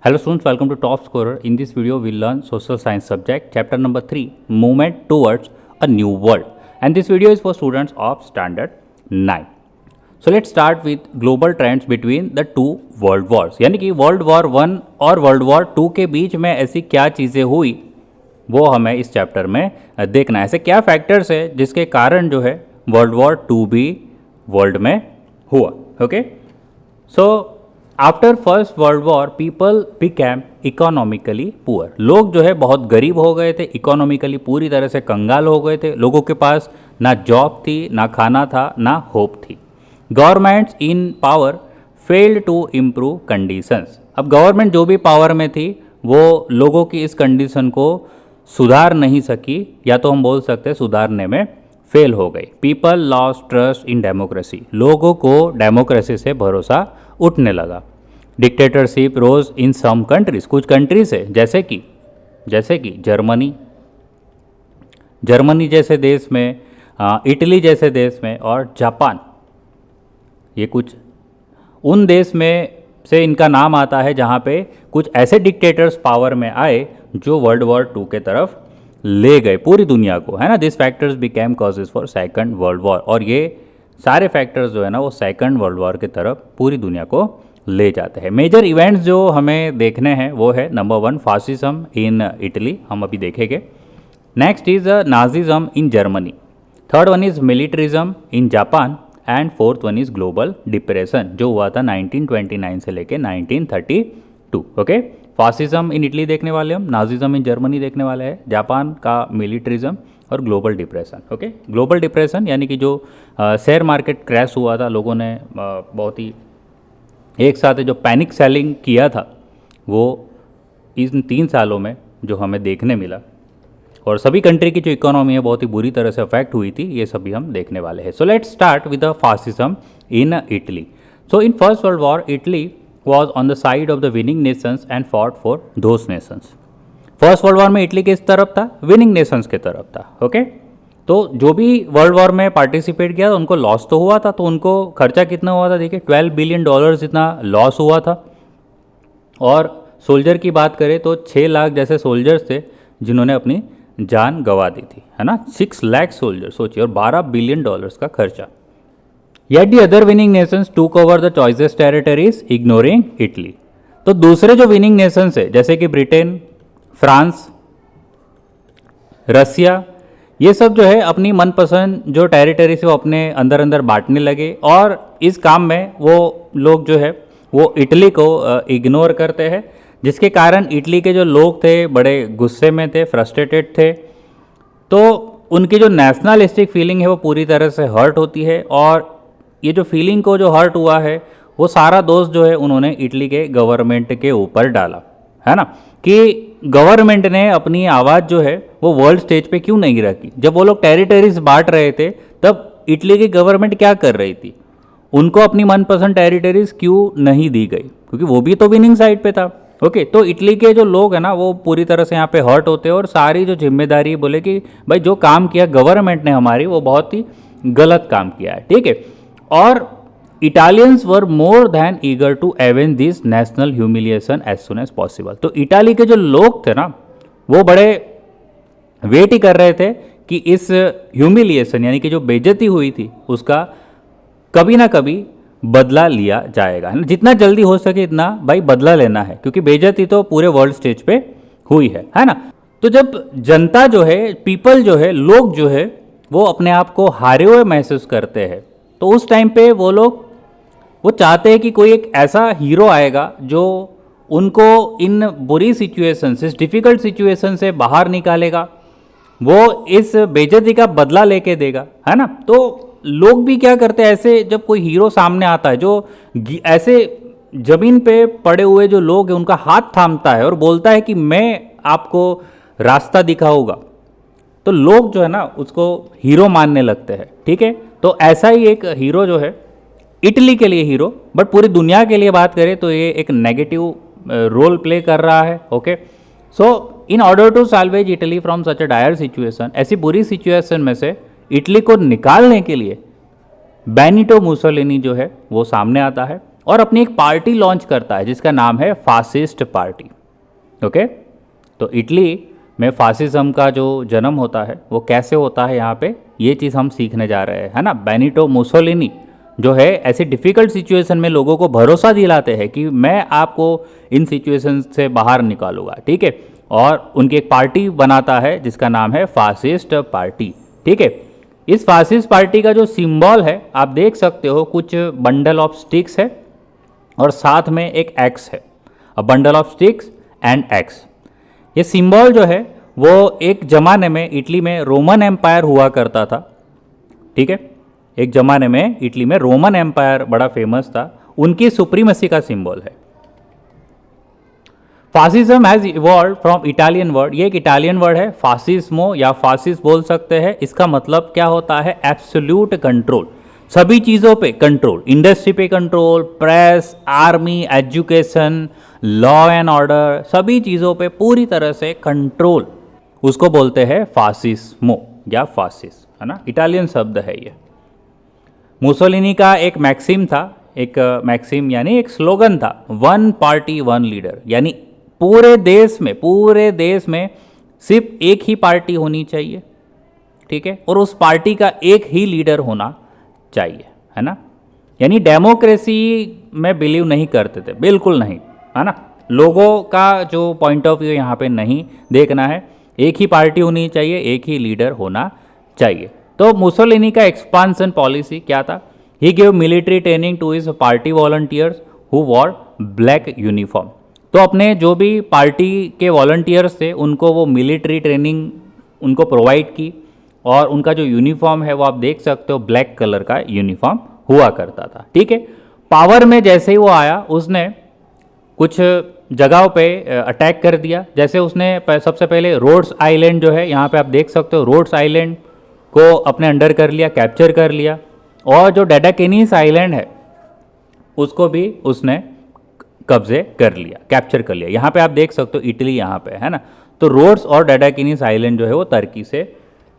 Hello students, welcome to Top Scorer. In this video, we'll learn social science subject, chapter number 3, Movement Towards a New World. And this video is for students of standard 9. So let's start with global trends between the two world wars. यानी कि world war 1 और world war 2 के बीच में ऐसी क्या चीज़ें हुई वो हमें इस चैप्टर में देखना है. ऐसे क्या फैक्टर्स है जिसके कारण जो है वर्ल्ड वॉर 2 भी वर्ल्ड में हुआ. Okay, so after first world war people became economically poor. लोग जो है बहुत गरीब हो गए थे, इकोनॉमिकली पूरी तरह से कंगाल हो गए थे. लोगों के पास ना जॉब थी, ना खाना था, ना होप थी. Governments in power failed to improve conditions. अब गवर्नमेंट जो भी पावर में थी वो लोगों की इस कंडीशन को सुधार नहीं सकी, या तो हम बोल सकते हैं सुधारने में फेल हो गई. People lost trust in democracy. लोगों को डेमोक्रेसी से भरोसा उठने लगा. डिक्टेटरशिप रोज इन सम कंट्रीज. कुछ कंट्रीज है जैसे कि जर्मनी जैसे देश में, इटली जैसे देश में और जापान, ये कुछ उन देश में से इनका नाम आता है जहाँ पे कुछ ऐसे डिक्टेटर्स पावर में आए जो वर्ल्ड वॉर 2 के तरफ ले गए पूरी दुनिया को, है ना. This factors became causes for second world war. और ये सारे फैक्टर्स जो है ना वो सेकंड वर्ल्ड वॉर की तरफ पूरी दुनिया को ले जाते हैं. मेजर इवेंट्स जो हमें देखने हैं वो है नंबर 1 फासिज्म इन इटली, हम अभी देखेंगे. Next is Nazism in Germany. Third one is militarism in Japan and fourth one is global depression जो हुआ था 1929 से लेके 1932. ओके, फासिज्म इन इटली देखने वाले हम, नाजिज्म इन जर्मनी देखने वाले हैं, जापान का मिलिट्रिज्म और global depression. Okay, global depression यानी कि जो शेयर मार्केट क्रैश हुआ था, लोगों ने बहुत ही एक साथ जो पैनिक सेलिंग किया था वो इन 3 सालों में जो हमें देखने मिला, और सभी कंट्री की जो इकोनॉमी है बहुत ही बुरी तरह से अफेक्ट हुई थी. ये सभी हम देखने वाले हैं. So let's start with the fascism in Italy. So in first world war Italy was on the side of the winning nations and fought for those nations. First world war में Italy किस तरफ था? Winning Nations के तरफ था. Okay, तो जो भी वर्ल्ड वॉर में पार्टिसिपेट किया उनको लॉस तो हुआ था. तो उनको खर्चा कितना हुआ था? देखिए, $12 बिलियन जितना लॉस हुआ था. और सोल्जर की बात करें तो 6 लाख जैसे सोल्जर्स थे जिन्होंने अपनी जान गंवा दी थी, है ना. 6 लाख सोल्जर, सोचिए, और $12 बिलियन का खर्चा. Yet the other winning nations took over the choicest territories, ignoring Italy. तो दूसरे जो विनिंग नेशंस है जैसे कि ब्रिटेन, फ्रांस, रसिया, ये सब जो है अपनी मनपसंद जो टेरिटरी से वो अपने अंदर बांटने लगे. और इस काम में वो लोग जो है वो इटली को इग्नोर करते हैं, जिसके कारण इटली के जो लोग थे बड़े गुस्से में थे, फ्रस्ट्रेटेड थे. तो उनकी जो नेशनलिस्टिक फीलिंग है वो पूरी तरह से हर्ट होती है. और ये जो फीलिंग को जो हर्ट हुआ है वो सारा दोष जो है उन्होंने इटली के गवर्नमेंट के ऊपर डाला, है ना. कि गवर्नमेंट ने अपनी आवाज़ जो है वो वर्ल्ड स्टेज पे क्यों नहीं रखी. जब वो लोग टेरिटरीज बांट रहे थे तब इटली की गवर्नमेंट क्या कर रही थी? उनको अपनी मनपसंद टेरिटरीज क्यों नहीं दी गई? क्योंकि वो भी तो विनिंग साइड पे था. ओके, तो इटली के जो लोग हैं ना वो पूरी तरह से यहाँ पे हर्ट होते हैं. और सारी जो जिम्मेदारी बोले कि भाई जो काम किया गवर्नमेंट ने हमारी वो बहुत ही गलत काम किया है, ठीक है. और Italians were more than eager to avenge this national humiliation as soon as possible. तो इटाली के जो लोग थे ना वो बड़े वेट ही कर रहे थे कि इस ह्यूमिलिएशन यानी कि जो बेइज्जती हुई थी उसका कभी ना कभी बदला लिया जाएगा, है ना. जितना जल्दी हो सके इतना भाई बदला लेना है, क्योंकि बेइज्जती तो पूरे वर्ल्ड स्टेज पे हुई है ना. तो जब जनता जो है, पीपल जो है, लोग जो है वो अपने आप को हारे हुए महसूस करते हैं, तो उस टाइम पे वो चाहते हैं कि कोई एक ऐसा हीरो आएगा जो उनको इन बुरी सिचुएशन से, इस डिफ़िकल्ट सिचुएशन से बाहर निकालेगा, वो इस बेइज्जती का बदला लेके देगा, है ना. तो लोग भी क्या करते हैं, ऐसे जब कोई हीरो सामने आता है जो ऐसे ज़मीन पे पड़े हुए जो लोग हैं उनका हाथ थामता है और बोलता है कि मैं आपको रास्ता दिखाऊंगा, तो लोग जो है ना उसको हीरो मानने लगते हैं, ठीक है. तो ऐसा ही एक हीरो जो है इटली के लिए हीरो, बट पूरी दुनिया के लिए बात करें तो ये एक नेगेटिव रोल प्ले कर रहा है. Okay, so in order to salvage Italy from such a dire situation, ऐसी बुरी सिचुएशन में से इटली को निकालने के लिए बेनिटो मुसोलिनी जो है वो सामने आता है. और अपनी एक पार्टी लॉन्च करता है जिसका नाम है फासिस्ट पार्टी। ओके, तो इटली में फासिज्म का जो जन्म होता है वो कैसे होता है, यहाँ पे ये चीज़ हम सीखने जा रहे हैं, है ना। बेनिटो मुसोलिनी जो है ऐसी डिफ़िकल्ट सिचुएशन में लोगों को भरोसा दिलाते हैं कि मैं आपको इन सिचुएशन से बाहर निकालूंगा, ठीक है। और उनकी एक पार्टी बनाता है जिसका नाम है फासिस्ट पार्टी, ठीक है। इस फासिस्ट पार्टी का जो सिंबल है आप देख सकते हो, कुछ बंडल ऑफ स्टिक्स है और साथ में एक एक्स है, a bundle of sticks and x. ये सिंबल जो है वो एक ज़माने में इटली में रोमन एम्पायर हुआ करता था, ठीक है। एक ज़माने में इटली में रोमन एम्पायर बड़ा फेमस था, उनकी सुप्रीमेसी का सिंबल है। Fascism has evolve from Italian word, ये एक इटालियन वर्ड है, फासिस्मो या फासिस्ट बोल सकते हैं। इसका मतलब क्या होता है, एब्सोल्यूट कंट्रोल, सभी चीज़ों पे कंट्रोल, इंडस्ट्री पे control, press, army, education, law and order, सभी चीज़ों पे पूरी तरह से कंट्रोल, उसको बोलते हैं फासिस्मो या फासिस्ट, है ना। इटालियन शब्द है ये। मुसोलिनी का एक मैक्सिम था, एक मैक्सिम यानी एक स्लोगन था, वन पार्टी वन लीडर, यानी पूरे देश में सिर्फ एक ही पार्टी होनी चाहिए, ठीक है, और उस पार्टी का एक ही लीडर होना चाहिए, है ना। यानी डेमोक्रेसी में बिलीव नहीं करते थे, बिल्कुल नहीं, है ना। लोगों का जो पॉइंट ऑफ व्यू यहाँ पे नहीं देखना है, एक ही पार्टी होनी चाहिए, एक ही लीडर होना चाहिए। तो मुसोलिनी का एक्सपांसन पॉलिसी क्या था, he give military training to his party volunteers who wore black uniform. तो अपने जो भी पार्टी के वॉलंटियर्स थे उनको वो मिलिट्री ट्रेनिंग उनको प्रोवाइड की, और उनका जो यूनिफॉर्म है वो आप देख सकते हो ब्लैक कलर का यूनिफॉर्म हुआ करता था, ठीक है। पावर में जैसे ही वो आया उसने कुछ जगहों पे अटैक कर दिया, जैसे उसने सबसे पहले रोड्स आइलैंड जो है, यहाँ पे आप देख सकते हो रोड्स आइलैंड को अपने अंडर कर लिया, कैप्चर कर लिया, और जो डेडाकेनीस आइलैंड है उसको भी उसने कब्जे कर लिया, कैप्चर कर लिया। यहाँ पे आप देख सकते हो इटली यहाँ पे है ना, तो रोड्स और डेडाकेनीस आइलैंड जो है वो तुर्की से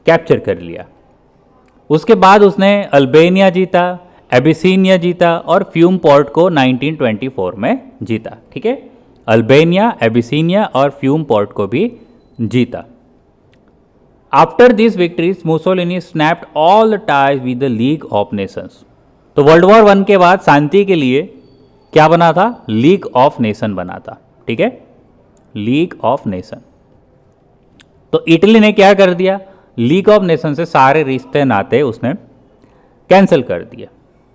कैप्चर कर लिया। उसके बाद उसने अल्बेनिया जीता, एबिसिनिया जीता और फ्यूम पोर्ट को 1924 में जीता, ठीक है। अल्बेनिया, एबिसिनिया और फ्यूम पोर्ट को भी जीता। After this victories Mussolini snapped all ties with the League of Nations. तो वर्ल्ड वॉर 1 के बाद शांति के लिए क्या बना था, लीग ऑफ नेशन बना था, ठीक है, लीग ऑफ नेशन। तो इटली ने क्या कर दिया, लीग ऑफ नेशन से सारे रिश्ते नाते उसने कैंसिल कर दिए,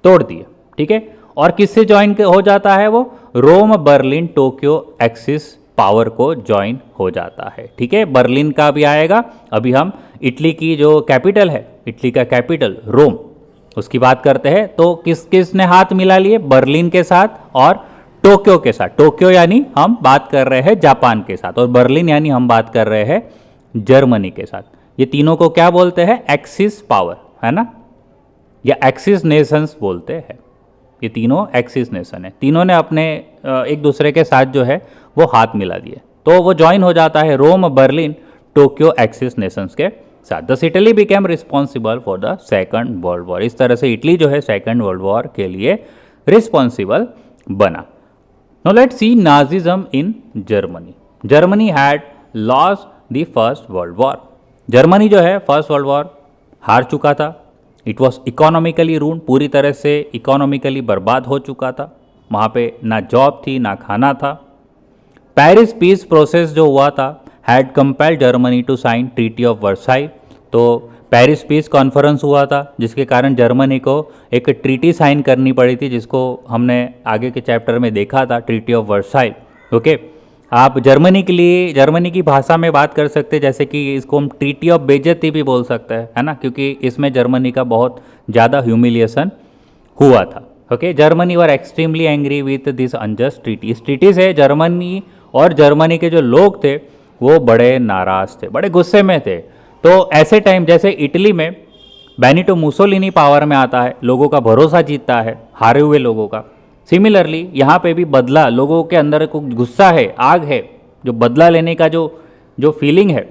तोड़ दिए, ठीक है। और किससे ज्वाइन हो जाता है वो, Rome, Berlin, Tokyo, axis power को ज्वाइन हो जाता है, ठीक है। बर्लिन का भी आएगा, अभी हम इटली की जो कैपिटल है, इटली का कैपिटल रोम, उसकी बात करते हैं। तो किस किस ने हाथ मिला लिए, बर्लिन के साथ और टोक्यो के साथ। टोक्यो यानी हम बात कर रहे हैं जापान के साथ, और बर्लिन यानी हम बात कर रहे हैं जर्मनी के साथ। ये तीनों को क्या बोलते हैं, एक्सिस पावर, है ना, या एक्सिस नेशंस बोलते हैं। ये तीनों एक्सिस नेशन है, तीनों ने अपने एक दूसरे के साथ जो है वो हाथ मिला दिए, तो वो ज्वाइन हो जाता है रोम, बर्लिन, टोक्यो, एक्सिस नेशंस के साथ। दस Italy became responsible for the second world war. इस तरह से इटली जो है सेकंड वर्ल्ड वॉर के लिए रिस्पॉन्सिबल बना। Now let's see Nazism in Germany. Germany had lost the first world war. Germany जो है फर्स्ट वर्ल्ड वॉर हार चुका था। इट वॉज इकोनॉमिकली रून्ड, पूरी तरह से इकोनॉमिकली बर्बाद हो चुका था। वहाँ पे ना जॉब थी ना खाना था। पेरिस पीस प्रोसेस जो हुआ था had compelled Germany to sign treaty of Versailles. तो पेरिस पीस कॉन्फ्रेंस हुआ था जिसके कारण जर्मनी को एक ट्रीटी साइन करनी पड़ी थी, जिसको हमने आगे के चैप्टर में देखा था, ट्रीटी ऑफ वर्साई। ओके, आप जर्मनी के लिए जर्मनी की भाषा में बात कर सकते हैं, जैसे कि इसको हम ट्रीटी ऑफ बेइज्जती भी बोल सकते हैं, है ना, क्योंकि इसमें जर्मनी का बहुत ज़्यादा ह्यूमिलिएशन हुआ था। Okay, Germany were extremely angry with this unjust treaty. इस ट्रीटी से जर्मनी और जर्मनी के जो लोग थे वो बड़े नाराज थे, बड़े गुस्से में थे। तो ऐसे टाइम जैसे इटली में बेनिटो मुसोलिनी पावर में आता है, लोगों का भरोसा जीतता है, हारे हुए लोगों का। सिमिलरली यहाँ पे भी बदला, लोगों के अंदर को गुस्सा है, आग है, जो बदला लेने का जो फीलिंग है।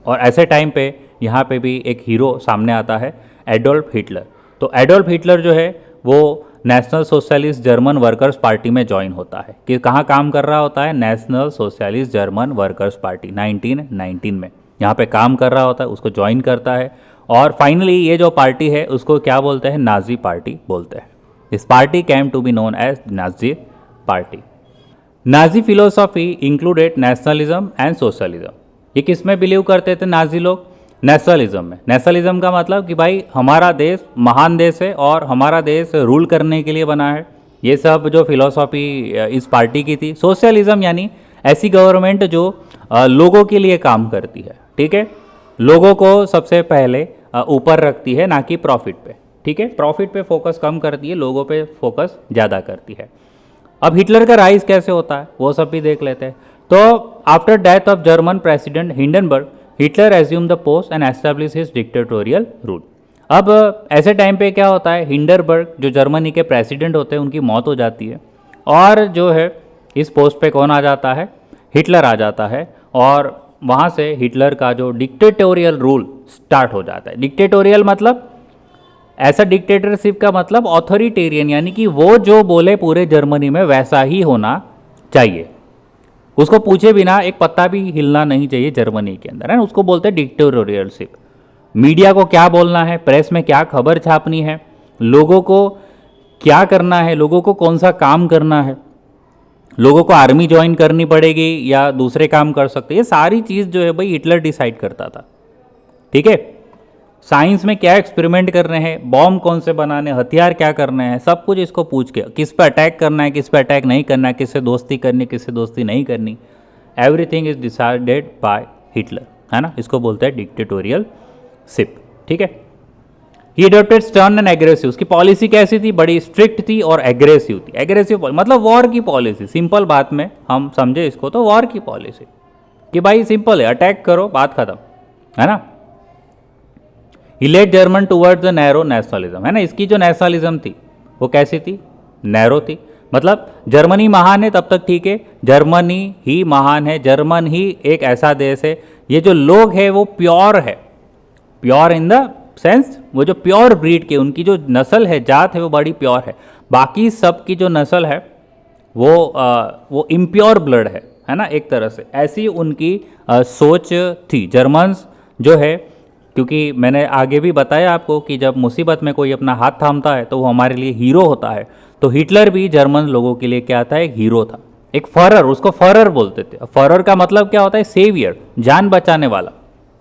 और ऐसे टाइम पे यहाँ पे भी एक हीरो सामने आता है, एडोल्फ हिटलर। तो एडोल्फ हिटलर जो है वो national socialist German workers party में ज्वाइन होता है। कि कहाँ काम कर रहा होता है? National socialist German workers party 1919 में यहाँ पे काम कर रहा होता है, उसको ज्वाइन करता है। और फाइनली ये जो पार्टी है उसको क्या बोलते हैं? नाजी पार्टी बोलते हैं। This party came to be known as Nazi party. Nazi philosophy included nationalism and socialism. ये किस में बिलीव करते थे नाजी लोग? नेशनलिज्म में। नेशनलिज्म का मतलब कि भाई हमारा देश महान देश है और हमारा देश रूल करने के लिए बना है। ये सब जो फिलोसॉफी इस पार्टी की थी। सोशलिज्म यानी ऐसी गवर्नमेंट जो लोगों के लिए काम करती है, ठीक है, लोगों को सबसे पहले ऊपर रखती है, ना कि प्रॉफिट पे, ठीक है, प्रॉफिट पे फोकस कम करती है, लोगों पे फोकस ज़्यादा करती है। अब हिटलर का राइज कैसे होता है वो सब भी देख लेते हैं। तो after death of German president Hindenburg, Hitler assume the post and establish his dictatorial rule. अब ऐसे टाइम पे क्या होता है? हिंडनबर्ग जो जर्मनी के प्रेसिडेंट होते हैं उनकी मौत हो जाती है और जो है इस पोस्ट पे कौन आ जाता है? हिटलर आ जाता है। और वहाँ से हिटलर का जो डिक्टेटोरियल रूल स्टार्ट हो जाता है। डिक्टेटोरियल मतलब ऐसा डिक्टेटरशिप का मतलब ऑथोरिटेरियन, यानी कि वो जो बोले पूरे जर्मनी में वैसा ही होना चाहिए। उसको पूछे बिना एक पत्ता भी हिलना नहीं चाहिए जर्मनी के अंदर, है ना। उसको बोलते हैं डिक्टेटोरियलशिप। मीडिया को क्या बोलना है, प्रेस में क्या खबर छापनी है, लोगों को क्या करना है, लोगों को कौन सा काम करना है, लोगों को आर्मी ज्वाइन करनी पड़ेगी या दूसरे काम कर सकते, ये सारी चीज़ जो है भाई हिटलर डिसाइड करता था, ठीक है। साइंस में क्या एक्सपेरिमेंट कर रहे हैं, बॉम्ब कौन से बनाने, हथियार क्या करने हैं, सब कुछ इसको पूछ के, किस पे अटैक करना है, किस पे अटैक नहीं करना है, किससे दोस्ती करनी, किससे दोस्ती नहीं करनी, everything is decided by Hitler, है ना। इसको बोलते हैं डिक्टेटोरियल शिप, ठीक है। ही अडॉप्टेड स्टर्न एंड एग्रेसिव। उसकी पॉलिसी कैसी थी? बड़ी स्ट्रिक्ट थी और एग्रेसिव थी। एग्रेसिव मतलब वॉर की पॉलिसी। सिंपल बात में हम समझे इसको तो वॉर की पॉलिसी कि भाई सिंपल है, अटैक करो, बात खत्म, है ना। He led German towards the narrow nationalism, है ना। इसकी जो नेशनलिज्म थी वो कैसी थी? नैरो थी। मतलब जर्मनी महान है तब तक ठीक है, जर्मनी ही महान है, जर्मन ही एक ऐसा देश है, ये जो लोग हैं वो प्योर है, प्योर इन द सेंस वो जो प्योर ब्रीड के, उनकी जो नस्ल है, जात है, वो बड़ी प्योर है। बाकी सब की जो नस्ल है वो इम्प्योर ब्लड है ना, एक तरह से ऐसी उनकी सोच थी। जर्मन्स जो है, क्योंकि मैंने आगे भी बताया आपको कि जब मुसीबत में कोई अपना हाथ थामता है तो वो हमारे लिए हीरो होता है। तो हिटलर भी जर्मन लोगों के लिए क्या था? एक हीरो था, एक फरर, उसको फरर बोलते थे। फरर का मतलब क्या होता है? सेवियर, जान बचाने वाला,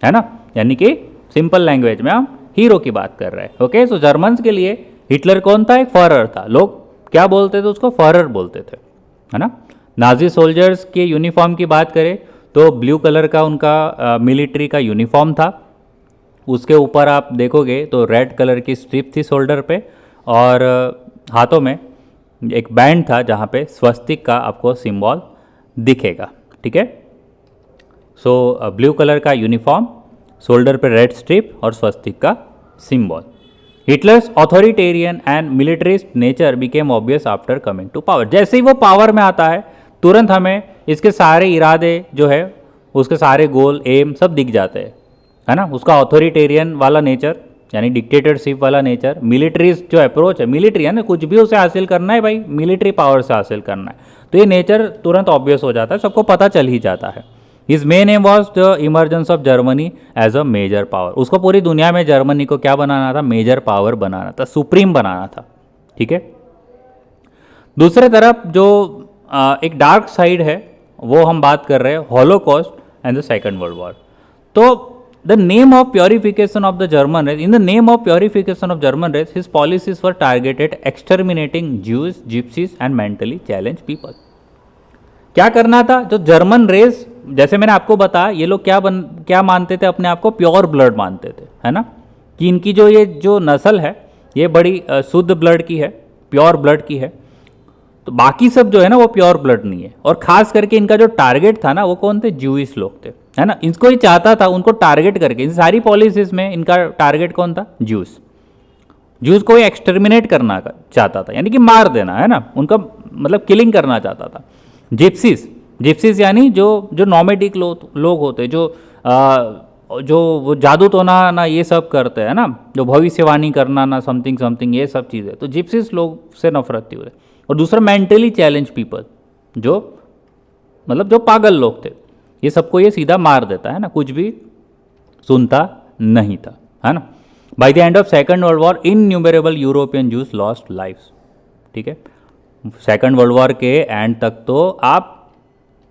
है ना। यानी कि सिंपल लैंग्वेज में हम हीरो की बात कर रहे हैं, ओके। सो जर्मन्स के लिए हिटलर कौन था? एक फरर था। लोग क्या बोलते थे? उसको फरर बोलते थे, है ना। नाजी सोल्जर्स के यूनिफॉर्म की बात करें तो ब्लू कलर का उनका मिलिट्री का यूनिफॉर्म था। उसके ऊपर आप देखोगे तो रेड कलर की स्ट्रिप थी शोल्डर पे, और हाथों में एक बैंड था जहाँ पे स्वस्तिक का आपको सिंबल दिखेगा, ठीक है। सो ब्लू कलर का यूनिफॉर्म, शोल्डर पे रेड स्ट्रिप और स्वस्तिक का symbol. Hitler's authoritarian and militarist nature became obvious after coming to power. जैसे ही वो पावर में आता है तुरंत हमें इसके सारे इरादे जो है, उसके सारे गोल, एम सब दिख जाते हैं, है ना। उसका ऑथोरिटेरियन वाला नेचर यानी डिक्टेटरशिप वाला नेचर, मिलिट्रिस्ट जो अप्रोच है, मिलिट्री है ना, कुछ भी उसे हासिल करना है भाई मिलिट्री पावर से हासिल करना है, तो ये नेचर तुरंत ऑब्वियस हो जाता है, सबको पता चल ही जाता है। His main aim was the emergence of Germany as a major power. उसको पूरी दुनिया में जर्मनी को क्या बनाना था? मेजर पावर बनाना था, सुप्रीम बनाना था, ठीक है। दूसरे तरफ जो एक डार्क साइड है वो हम बात कर रहे हैं Holocaust and the second world war. तो the name of purification of the German race, in the name of purification of German race, his policies were targeted exterminating Jews, gypsies and mentally challenged people. क्या करना था? जो German race, जैसे मैंने आपको बताया, ये लोग क्या मानते थे? अपने आप को प्योर ब्लड मानते थे, है ना, कि इनकी जो नस्ल है ये बड़ी शुद्ध ब्लड की है, प्योर ब्लड की है। तो बाकी सब जो है ना वो प्योर ब्लड नहीं है। और खास करके इनका जो टारगेट था ना वो कौन थे? ज्यूइश लोग थे, है ना। इसको ही चाहता था उनको टारगेट करके, इन सारी पॉलिसीज में इनका टारगेट कौन था? ज्यूस को एक्सटर्मिनेट करना चाहता था, यानी कि मार देना, है ना, उनका मतलब किलिंग करना चाहता था। जिप्सीज यानी जो नॉमेडिक लोग होते, जो जो वो जादू टोना ना ये सब करते हैं ना, जो भविष्यवाणी करना ना समथिंग समथिंग ये सब चीज़ें, तो जिप्सीज लोग से नफरत थी उन्हें। और दूसरा मेंटली चैलेंज पीपल, जो मतलब जो पागल लोग थे, ये सबको ये सीधा मार देता है ना, कुछ भी सुनता नहीं था, है ना। By the end of second world war innumerable European Jews lost lifes. ठीक है, सेकेंड वर्ल्ड वॉर के एंड तक तो आप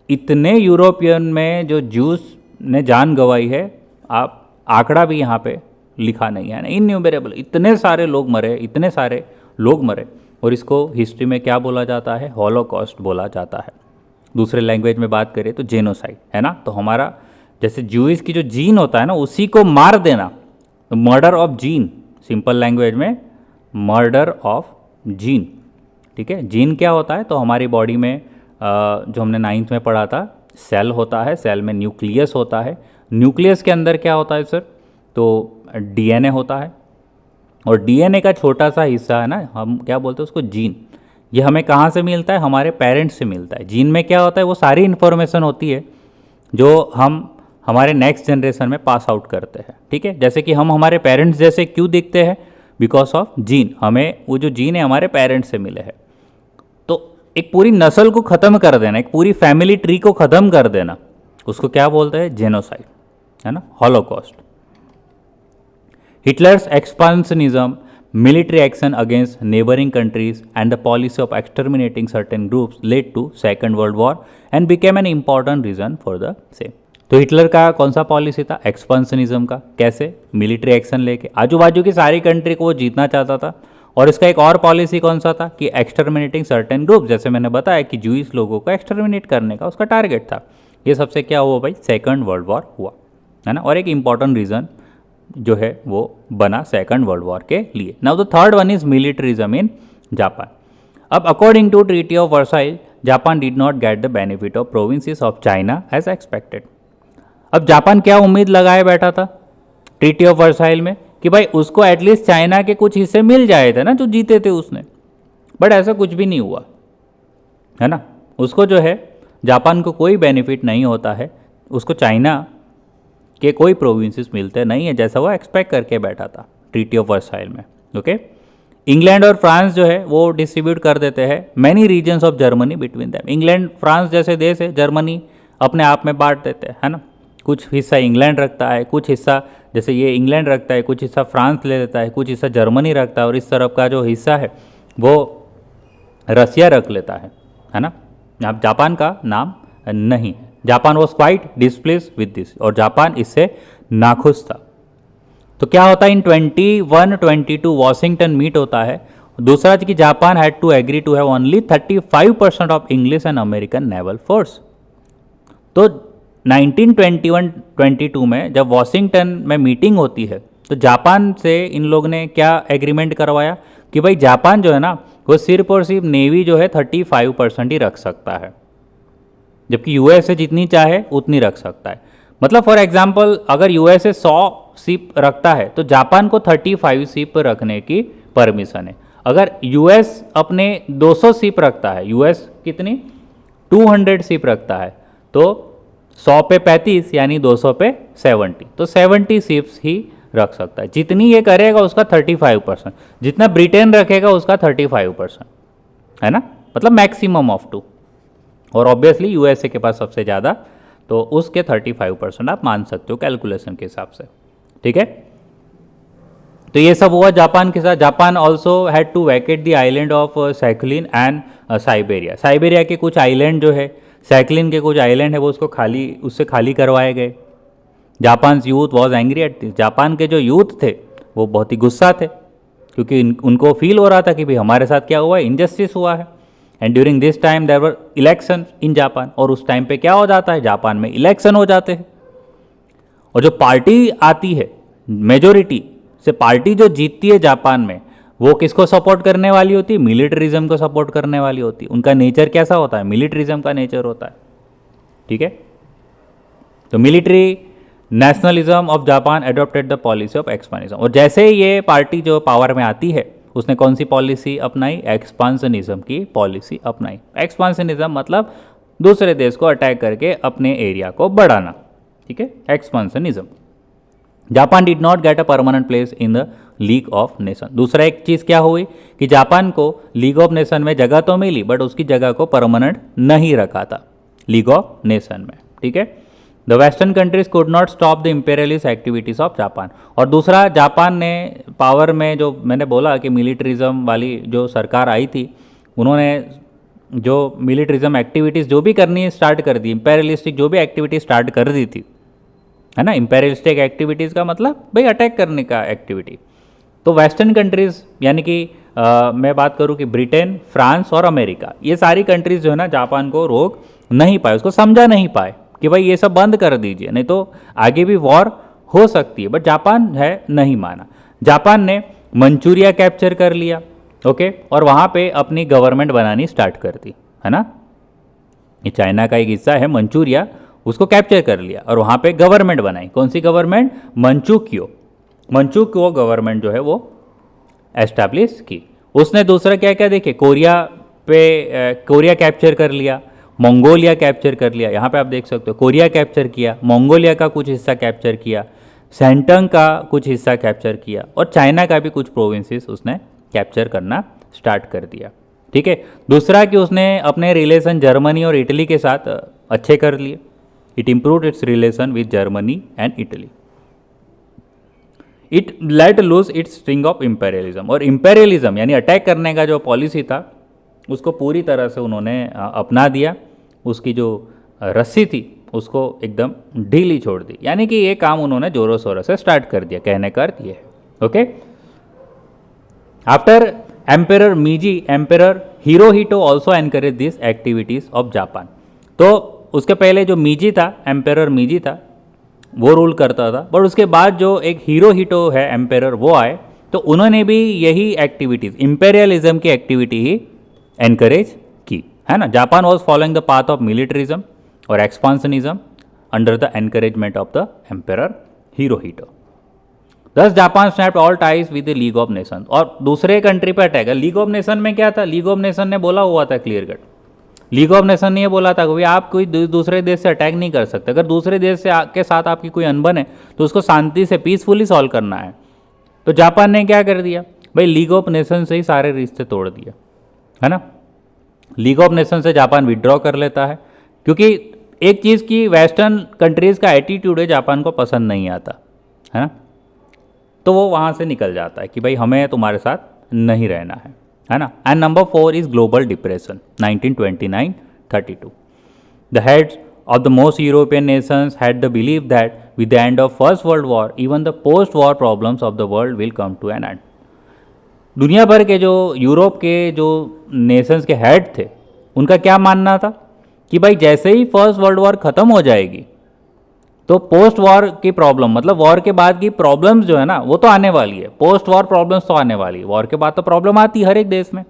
इतने यूरोपियन में जो जूस ने जान गंवाई है, आप आंकड़ा भी यहाँ पे लिखा नहीं है ना, इनन्यूमरेबल, इतने सारे लोग मरे, इतने सारे लोग मरे। और इसको हिस्ट्री में क्या बोला जाता है? हॉलोकॉस्ट बोला जाता है। दूसरे लैंग्वेज में बात करें तो जेनोसाइड, है ना। तो हमारा जैसे ज्यूइश की जो जीन होता है ना, उसी को मार देना, murder of gene, simple language में मर्डर ऑफ जीन। ठीक है, जीन क्या होता है? तो हमारी बॉडी में जो हमने 9th में पढ़ा था, सेल होता है, सेल में न्यूक्लियस होता है, न्यूक्लियस के अंदर क्या होता है सर? तो डीएनए होता है, और डीएनए का छोटा सा हिस्सा है ना, हम क्या बोलते हैं उसको? जीन। ये हमें कहाँ से मिलता है? हमारे पेरेंट्स से मिलता है। जीन में क्या होता है? वो सारी इन्फॉर्मेशन होती है जो हम हमारे नेक्स्ट जनरेशन में पास आउट करते हैं। ठीक है, जैसे कि हम हमारे पेरेंट्स जैसे क्यों दिखते हैं? Because of gene. हमें वो जो जीन है हमारे पेरेंट्स से मिले हैं। तो एक पूरी नस्ल को ख़त्म कर देना, एक पूरी फैमिली ट्री को ख़त्म कर देना, उसको क्या बोलते हैं? जेनोसाइड, है ना, holocaust. Hitler's expansionism, military action against neighboring countries and the policy of exterminating certain groups led to Second World War and became an important reason for the same। तो हिटलर का कौन सा पॉलिसी था? एक्सपांशनिज्म का। कैसे? Military action लेके आजू बाजू की सारी कंट्री को वो जीतना चाहता था। और इसका एक और पॉलिसी कौन सा था? कि एक्सटर्मिनेटिंग सर्टेन ग्रुप, जैसे मैंने बताया कि जूइश लोगों को एक्सटर्मिनेट करने का उसका टारगेट था। ये सबसे क्या हुआ भाई? सेकंड वर्ल्ड वॉर हुआ, है ना। और एक इंपॉर्टेंट रीज़न जो है वो बना सेकंड वर्ल्ड वॉर के लिए। Now the third one is militarism in Japan. अब according to treaty of Versailles, Japan did not get the benefit of provinces of China as expected. अब जापान क्या उम्मीद लगाए बैठा था ट्रीटी ऑफ वर्साइल में? कि भाई उसको एटलीस्ट चाइना के कुछ हिस्से मिल जाए थे ना, जो जीते थे उसने। बट ऐसा कुछ भी नहीं हुआ, है ना। उसको जो है जापान को कोई बेनिफिट नहीं होता है, उसको चाइना के कोई प्रोविंसेस मिलते नहीं है, जैसा वो एक्सपेक्ट करके बैठा था ट्रीटी ऑफ वर्साइल में। ओके, इंग्लैंड और फ्रांस जो है वो डिस्ट्रीब्यूट कर देते हैं many reasons of Germany between them. England France जैसे देश है, जर्मनी अपने आप में बांट देते हैं, है ना। कुछ हिस्सा इंग्लैंड रखता है, कुछ हिस्सा जैसे ये इंग्लैंड रखता है, कुछ हिस्सा फ्रांस ले लेता है, कुछ हिस्सा जर्मनी रखता है, और इस तरफ का जो हिस्सा है वो रसिया रख लेता है ना। अब जापान का नाम नहीं है। Japan was quite displace with this, और जापान इससे नाखुश था। तो क्या होता है? इन 21-22 वॉशिंगटन मीट होता है। दूसरा कि Japan had to agree to have only 35% of English and American naval force. तो 1921-22 में जब वॉशिंगटन में मीटिंग होती है, तो जापान से इन लोग ने क्या एग्रीमेंट करवाया? कि भाई जापान जो है ना, वो सिर्फ और सिर्फ नेवी जो है 35% ही रख सकता है, जबकि यूएसए जितनी चाहे उतनी रख सकता है। मतलब फॉर एग्जांपल, अगर यूएसए 100 शिप रखता है तो जापान को 35 शिप रखने की परमिशन है। अगर यूएस अपने 200 शिप रखता है, यूएस कितनी 200 शिप रखता है, तो 100 पे 35 यानी 200 पे 70, तो 70 शिप्स ही रख सकता है। जितनी ये करेगा उसका 35%, जितना ब्रिटेन रखेगा उसका 35%, है ना। मतलब मैक्सिमम ऑफ 2, और ऑब्वियसली यूएसए के पास सबसे ज़्यादा, तो उसके 35% आप मान सकते हो कैलकुलेशन के हिसाब से। ठीक है, तो ये सब हुआ जापान के साथ। Japan also had to vacate the island of Sakhalin and Siberia. Siberia के कुछ आइलैंड जो है, सैखलिन के कुछ आइलैंड है, वो उससे खाली करवाए गए। Japan youth was angry at this. Japan के जो यूथ थे वो बहुत ही गुस्सा थे, क्योंकि उनको फील हो रहा था कि भाई हमारे साथ क्या हुआ है, इंजस्टिस हुआ है। And during this time there were election in Japan, और उस टाइम पे क्या हो जाता है, जापान में इलेक्शन हो जाते हैं। और जो पार्टी आती है, मेजोरिटी से पार्टी जो जीतती है जापान में, वो किसको सपोर्ट करने वाली होती है? मिलिटरिज्म को सपोर्ट करने वाली होती है। उनका नेचर कैसा होता है? मिलिटरिज्म का नेचर होता है। ठीक है, तो military nationalism of Japan adopted the policy of expansionism. और जैसे ही ये पार्टी जो पावर में आती है, उसने कौन सी पॉलिसी अपनाई? एक्सपांशनिज्म की पॉलिसी अपनाई। एक्सपांशनिज्म मतलब दूसरे देश को अटैक करके अपने एरिया को बढ़ाना। ठीक है, expansionism. Japan did not get a permanent place in the League of Nation. दूसरा एक चीज़ क्या हुई कि जापान को लीग ऑफ नेशन में जगह तो मिली बट उसकी जगह को परमानेंट नहीं रखा था लीग ऑफ नेशन में, ठीक है। The western countries could not stop the imperialist activities of Japan. और दूसरा, जापान ने पावर में, जो मैंने बोला कि मिलिट्रिज्म वाली जो सरकार आई थी, उन्होंने जो मिलिट्रिज्म एक्टिविटीज़ जो भी करनी स्टार्ट कर दी, इम्पेरियलिस्टिक जो भी एक्टिविटी स्टार्ट कर दी थी, है ना। इम्पेरियलिस्टिक एक्टिविटीज़ का मतलब भाई अटैक करने का एक्टिविटी। तो वेस्टर्न कंट्रीज़ यानी कि मैं बात करूँ कि ब्रिटेन, फ्रांस और अमेरिका, ये सारी कंट्रीज़ जो है ना जापान को रोक नहीं पाए, उसको समझा नहीं पाए कि भाई ये सब बंद कर दीजिए, नहीं तो आगे भी वॉर हो सकती है। बट जापान है नहीं माना। जापान ने मंचूरिया कैप्चर कर लिया, ओके, और वहाँ पे अपनी गवर्नमेंट बनानी स्टार्ट कर दी, है ना। ये चाइना का एक हिस्सा है मंचूरिया, उसको कैप्चर कर लिया और वहाँ पे गवर्नमेंट बनाई। कौन सी गवर्नमेंट? मंचूक्यो गवर्नमेंट जो है वो एस्टैब्लिश की। उसने दूसरा क्या क्या देखे, कोरिया कैप्चर कर लिया, मंगोलिया कैप्चर कर लिया। यहाँ पे आप देख सकते हो कोरिया कैप्चर किया, मंगोलिया का कुछ हिस्सा कैप्चर किया, सेंटंग का कुछ हिस्सा कैप्चर किया और चाइना का भी कुछ प्रोविंसेस उसने कैप्चर करना स्टार्ट कर दिया, ठीक है। दूसरा कि उसने अपने रिलेशन जर्मनी और इटली के साथ अच्छे कर लिए। It improved it's relation with Germany and Italy. It let lose its string of imperialism. और इम्पेरियलिज्म यानी अटैक करने का जो पॉलिसी था उसको पूरी तरह से उन्होंने अपना दिया। उसकी जो रस्सी थी उसको एकदम ढीली छोड़ दी, यानी कि ये काम उन्होंने जोरों शोरों से स्टार्ट कर दिया, कहने का अर्थ ये है, okay. After emperor Meiji, emperor Hirohito also encourage this activities of Japan. तो उसके पहले जो मीजी था, एम्पेरर मीजी था, वो रूल करता था, बट उसके बाद जो एक हिरोहिटो है एम्पेरर, वो आए, तो उन्होंने भी यही एक्टिविटीज, इंपेरियलिज्म की एक्टिविटी ही एनकरेज की, है ना। Japan was following the path of militarism और expansionism under the encouragement of the emperor Hirohito. Thus Japan snapped all ties with the League of Nation. और दूसरे कंट्री पर अटैक है। लीग ऑफ नेशन में क्या था? लीग ऑफ नेशन ने बोला हुआ था clear cut, league of nation ने ये बोला था कि आप कोई दूसरे देश से अटैक नहीं कर सकते। अगर दूसरे देश से के साथ आपकी कोई अनबन है तो उसको शांति से पीसफुली सॉल्व करना है। तो जापान ने क्या कर दिया भाई, लीग ऑफ नेशन से ही सारे रिश्ते तोड़ दिए, है ना। लीग ऑफ नेशन से जापान विड्रॉ कर लेता है, क्योंकि एक चीज़ की वेस्टर्न कंट्रीज़ का एटीट्यूड है जापान को पसंद नहीं आता, है ना। तो वो वहाँ से निकल जाता है कि भाई हमें तुम्हारे साथ नहीं रहना है ना। And number 4 is global depression 1929-32। The heads of the most European nations had the belief that with the end of First World War, even the post-war problems of the world will come to an end. दुनिया भर के जो Europe के जो Nations के head थे, उनका क्या मानना था कि भाई जैसे ही फर्स्ट वर्ल्ड वॉर ख़त्म हो जाएगी तो पोस्ट वॉर की प्रॉब्लम, मतलब वॉर के बाद की प्रॉब्लम्स जो है ना वो तो आने वाली है, पोस्ट वॉर प्रॉब्लम्स तो आने वाली है। वॉर के बाद तो प्रॉब्लम आती है हर एक देश में,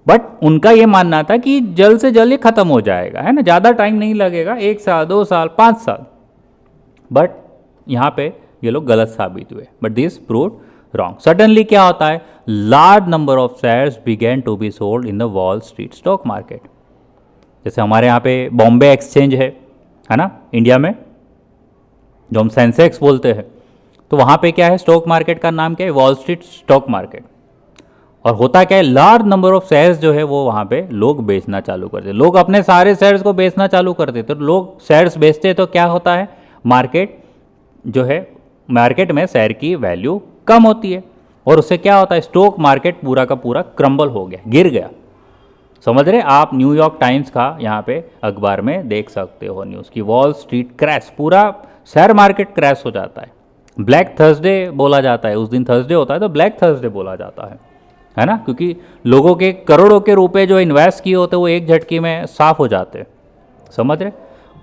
बट उनका ये मानना था कि जल्द से जल्द ये खत्म हो जाएगा, है ना, ज़्यादा टाइम नहीं लगेगा, 1 साल 2 साल 5 साल। बट यहाँ पे ये लोग गलत साबित हुए, but this proved wrong. Suddenly क्या होता है, large number of shares begin to be sold in the Wall Street stock market. जैसे हमारे यहाँ पे बॉम्बे एक्सचेंज है ना इंडिया में, जो हम सेंसेक्स बोलते हैं, तो वहाँ पे क्या है, स्टॉक मार्केट का नाम क्या है, वॉल स्ट्रीट स्टॉक मार्केट। और होता क्या है, लार्ज नंबर ऑफ शेयर्स जो है वो वहाँ पे लोग बेचना चालू कर देते, लोग अपने सारे शेयर्स को बेचना चालू कर देते। तो लोग शेयर्स बेचते हैं तो क्या होता है, मार्केट जो है, मार्केट में शेयर की वैल्यू कम होती है और उससे क्या होता है, स्टॉक मार्केट पूरा का पूरा क्रम्बल हो गया, गिर गया। समझ रहे, आप न्यूयॉर्क टाइम्स का यहाँ पे अखबार में देख सकते हो न्यूज़ की, वॉल स्ट्रीट क्रैश, पूरा शेयर मार्केट क्रैश हो जाता है। ब्लैक थर्सडे बोला जाता है, उस दिन थर्सडे होता है तो ब्लैक थर्सडे बोला जाता है ना, क्योंकि लोगों के करोड़ों के रुपए जो इन्वेस्ट किए होते वो एक झटके में साफ हो जाते हैं, समझ रहे।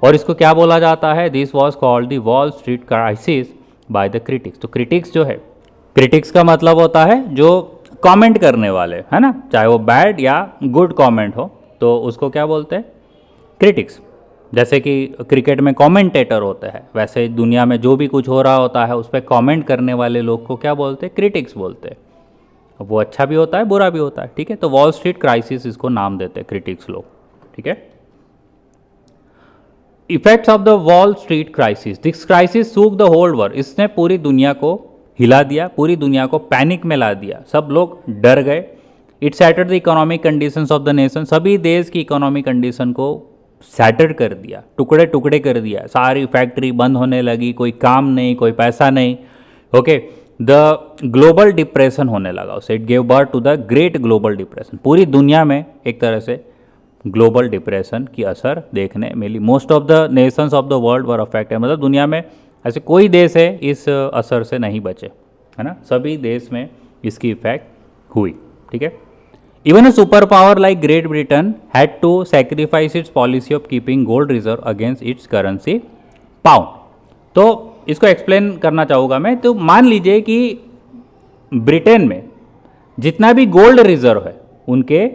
और इसको क्या बोला जाता है, this was called the Wall Street crisis by the critics. तो क्रिटिक्स जो है, क्रिटिक्स का मतलब होता है जो कमेंट करने वाले, है ना, चाहे वो बैड या गुड कमेंट हो, तो उसको क्या बोलते हैं, क्रिटिक्स। जैसे कि क्रिकेट में कमेंटेटर होते हैं, वैसे दुनिया में जो भी कुछ हो रहा होता है उस पर कमेंट करने वाले लोग को क्या बोलते हैं, क्रिटिक्स बोलते हैं। वो अच्छा भी होता है बुरा भी होता है, ठीक है। तो वॉल स्ट्रीट क्राइसिस इसको नाम देते हैं क्रिटिक्स लोग, ठीक है। Effects of the Wall Street crisis, this crisis shook the whole world, इसने पूरी दुनिया को हिला दिया, पूरी दुनिया को पैनिक में ला दिया, सब लोग डर गए। It shattered the economic conditions of the nation, सभी देश की इकोनॉमिक कंडीशन को सैटर्ड कर दिया, टुकड़े टुकड़े कर दिया, सारी फैक्ट्री बंद होने लगी, कोई काम नहीं, कोई पैसा नहीं। ओके, द ग्लोबल डिप्रेशन होने लगा उससे, it gave birth to the great global depression, पूरी दुनिया में एक तरह से ग्लोबल डिप्रेशन की असर देखने मिली। Most of the nations of the world were affected, मतलब दुनिया में ऐसे कोई देश है इस असर से नहीं बचे, है ना, सभी देश में इसकी इफेक्ट हुई। ठीक है, even a super power like Great Britain had to sacrifice its policy of keeping gold reserve against its currency pound. तो इसको एक्सप्लेन करना चाहूँगा मैं। तो मान लीजिए कि ब्रिटेन में जितना भी गोल्ड रिजर्व है, उनके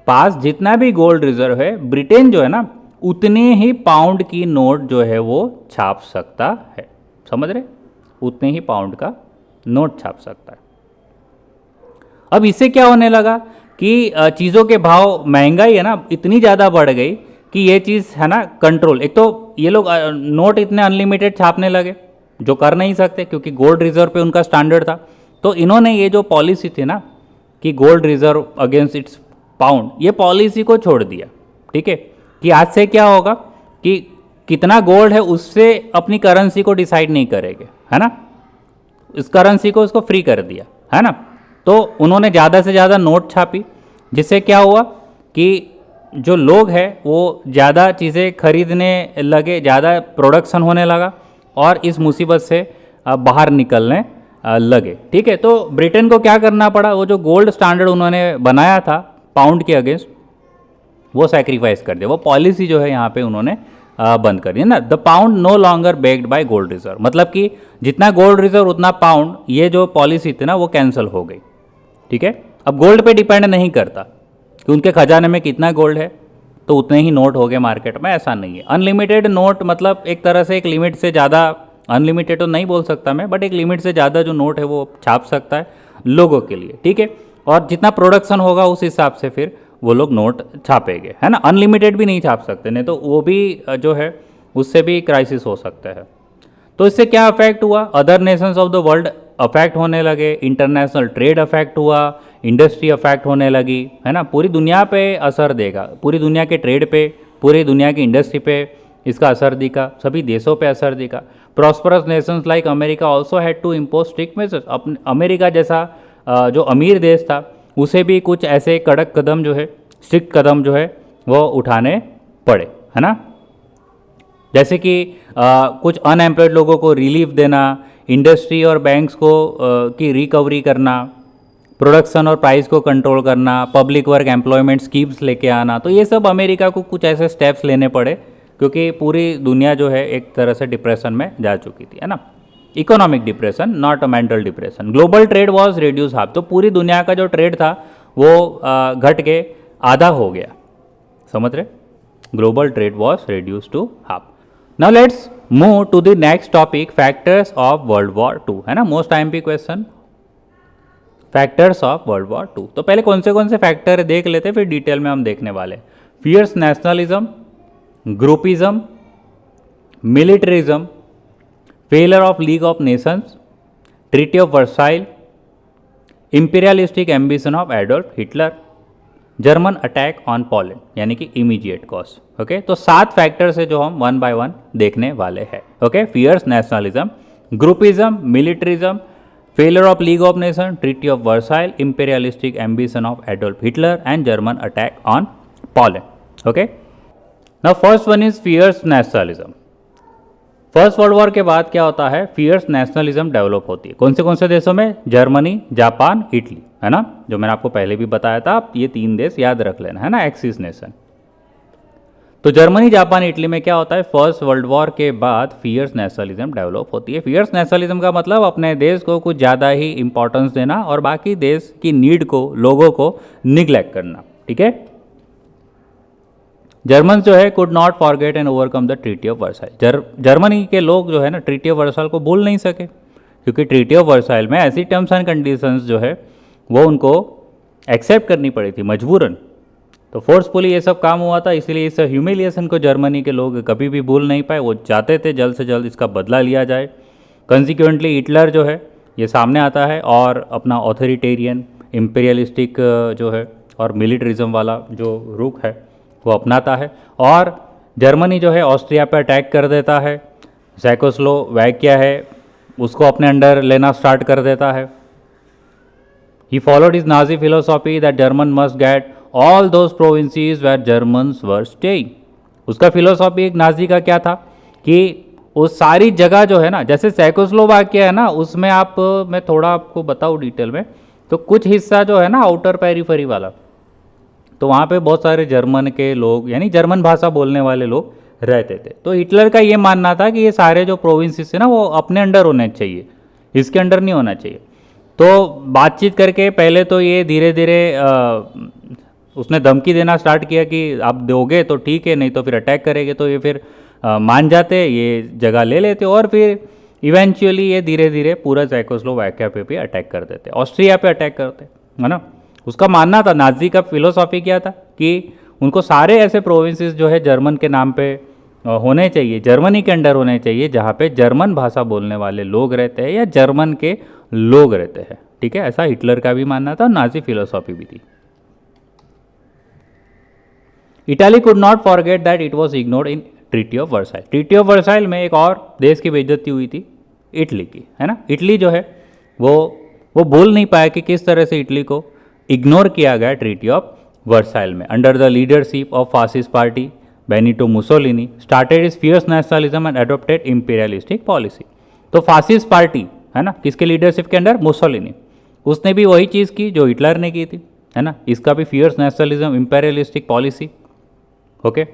पास जितना भी गोल्ड रिजर्व है, ब्रिटेन जो है ना उतने ही पाउंड की नोट जो है वो छाप सकता है, समझ रहे, उतने ही पाउंड का नोट छाप सकता है। अब इससे क्या होने लगा कि चीज़ों के भाव, महंगाई है ना इतनी ज़्यादा बढ़ गई कि ये चीज़ है ना कंट्रोल, एक तो ये लोग नोट इतने अनलिमिटेड छापने लगे जो कर नहीं सकते क्योंकि गोल्ड रिजर्व पे उनका स्टैंडर्ड था। तो इन्होंने ये जो पॉलिसी थी ना कि gold reserve against it's pound, ये पॉलिसी को छोड़ दिया। ठीक है, कि आज से क्या होगा कि कितना गोल्ड है उससे अपनी करेंसी को डिसाइड नहीं करेंगे, है ना, इस करेंसी को उसको फ्री कर दिया, है ना। तो उन्होंने ज़्यादा से ज़्यादा नोट छापी, जिससे क्या हुआ कि जो लोग हैं वो ज़्यादा चीज़ें खरीदने लगे, ज़्यादा प्रोडक्शन होने लगा और इस मुसीबत से बाहर निकलने लगे। ठीक है, तो ब्रिटेन को क्या करना पड़ा, वो जो गोल्ड स्टैंडर्ड उन्होंने बनाया था पाउंड के अगेंस्ट, वो सैक्रिफाइस कर दिया, वो पॉलिसी जो है यहाँ पे उन्होंने बंद कर दिया ना। The pound no longer backed by gold reserve, मतलब कि जितना गोल्ड रिजर्व उतना पाउंड, ये जो पॉलिसी थी ना वो कैंसिल हो गई। ठीक है, अब गोल्ड पे डिपेंड नहीं करता कि उनके खजाने में कितना गोल्ड है तो उतने ही नोट हो गए मार्केट में, ऐसा नहीं है। अनलिमिटेड नोट, मतलब एक तरह से एक लिमिट से ज़्यादा, अनलिमिटेड तो नहीं बोल सकता मैं, बट एक लिमिट से ज़्यादा जो नोट है वो छाप सकता है लोगों के लिए। ठीक है, और जितना प्रोडक्शन होगा उस हिसाब से फिर वो लोग नोट छापेंगे, है ना। अनलिमिटेड भी नहीं छाप सकते, नहीं तो वो भी जो है उससे भी क्राइसिस हो सकता है। तो इससे क्या अफेक्ट हुआ, other nations of the world affect होने लगे, इंटरनेशनल ट्रेड अफेक्ट हुआ, इंडस्ट्री अफेक्ट होने लगी, है ना, पूरी दुनिया पे असर देगा, पूरी दुनिया के ट्रेड पे, पूरी दुनिया की इंडस्ट्री पे इसका असर दिखा, सभी देशों पे असर दिखा। Prosperous nations like America also had to impose strict measures, America जैसा जो अमीर देश था उसे भी कुछ ऐसे कड़क कदम जो है, स्ट्रिक्ट कदम जो है वो उठाने पड़े, है ना। जैसे कि कुछ अनएम्प्लॉयड लोगों को रिलीफ देना, इंडस्ट्री और बैंक्स को की रिकवरी करना, प्रोडक्शन और प्राइस को कंट्रोल करना, पब्लिक वर्क एम्प्लॉयमेंट स्कीम्स लेके आना। तो ये सब अमेरिका को कुछ ऐसे स्टेप्स लेने पड़े क्योंकि पूरी दुनिया जो है एक तरह से डिप्रेशन में जा चुकी थी, है ना। Economic depression, not a mental depression. Global trade was reduce half, तो पूरी दुनिया का जो ट्रेड था वो घट के आधा हो गया, समझ रहे, global trade was reduce to half. Now let's move to the next topic, factors of world war two, है ना, most IMP question, factors of world war two. तो पहले कौन से फैक्टर देख लेते, फिर डिटेल में हम देखने वाले। Fierce nationalism, groupism, militarism, failure of League of Nations, treaty of Versailles, imperialistic ambition of Adolf Hitler, German attack on Poland, यानी कि इमीडिएट कॉज। ओके, तो 7 फैक्टर्स है जो हम वन बाय वन देखने वाले हैं। Okay, fierce nationalism, groupism, militarism, failure of League of Nation, treaty of Versailles, imperialistic ambition of Adolf Hitler and German attack on Poland. Okay, now first one is fierce nationalism. First world war के बाद क्या होता है, fears nationalism develop होती है। कौन से देशों में, जर्मनी, जापान, इटली, है ना, जो मैंने आपको पहले भी बताया था, आप ये 3 देश याद रख लेना, है ना, एक्सिस नेशन। तो जर्मनी, जापान, इटली में क्या होता है, फर्स्ट वर्ल्ड वॉर के बाद फियर्स नेशनलिज्म डेवलप होती है। फियर्स नेशनलिज्म का मतलब अपने देश को कुछ ज़्यादा ही इंपॉर्टेंस देना और बाकी देश की नीड को, लोगों को निग्लेक्ट करना। ठीक है, जर्मन जो है could not forget and overcome the treaty of Versailles. Germany के लोग जो है ना ट्रीटी ऑफ वर्साइल को भूल नहीं सके, क्योंकि ट्रीटी ऑफ वर्साइल में ऐसी टर्म्स एंड कंडीशंस जो है वो उनको एक्सेप्ट करनी पड़ी थी मजबूरन, तो फोर्सफुली ये सब काम हुआ था, इसलिए इस ह्यूमिलिएशन को जर्मनी के लोग कभी भी भूल नहीं पाए। वो चाहते थे जल्द से जल्द इसका बदला लिया जाए। कंसिक्वेंटली हिटलर जो है ये सामने आता है और अपना ऑथोरिटेरियन इम्पीरियलिस्टिक जो है और मिलिट्रिज्म वाला जो रुख है वो अपनाता है, और जर्मनी जो है ऑस्ट्रिया पर अटैक कर देता है। चेकोस्लोवाकिया है उसको अपने अंडर लेना स्टार्ट कर देता है। He followed his Nazi philosophy that German must get all those provinces where Germans were staying. उसका फिलोसॉफी एक नाजी का क्या था कि उस सारी जगह जो है ना, जैसे चेकोस्लोवाकिया है ना, उसमें आप मैं थोड़ा आपको बताऊँ डिटेल में, तो कुछ हिस्सा जो है ना आउटर पेरिफेरी वाला, तो वहाँ पे बहुत सारे जर्मन के लोग यानी जर्मन भाषा बोलने वाले लोग रहते थे। तो हिटलर का ये मानना था कि ये सारे जो प्रोविंसेस है ना वो अपने अंडर होने चाहिए, इसके अंडर नहीं होना चाहिए। तो बातचीत करके पहले तो ये धीरे धीरे उसने धमकी देना स्टार्ट किया कि आप दोगे तो ठीक है, नहीं तो फिर अटैक करेंगे। तो ये फिर मान जाते, ये जगह ले लेते, और फिर इवेंचुअली ये धीरे धीरे पूरा चेकोस्लोवाकिया पे भी अटैक कर देते, ऑस्ट्रिया पे अटैक करते, है ना। उसका मानना था, नाजी का फिलोसॉफी क्या था कि उनको सारे ऐसे प्रोविंसेस जो है जर्मन के नाम पे होने चाहिए, जर्मनी के अंडर होने चाहिए, जहाँ पे जर्मन भाषा बोलने वाले लोग रहते हैं या जर्मन के लोग रहते हैं। ठीक है, ऐसा हिटलर का भी मानना था और नाजी फिलोसॉफी भी थी। Italy could not forget that it was ignored in treaty of Versailles. Treaty of Versailles में एक और देश की बेइज्जती हुई थी, इटली की, है ना। इटली जो है वो भूल नहीं पाया कि किस तरह से इटली को इग्नोर किया गया ट्रीटी ऑफ वर्साइल में। Under the leadership of fascist party Benito Mussolini started is fierce nationalism and adopted imperialistic policy. तो फासिस्ट पार्टी है ना, किसके लीडरशिप के अंडर? मुसोलिनी। उसने भी वही चीज़ की जो हिटलर ने की थी, है ना। इसका भी fierce nationalism, imperialistic policy, okay.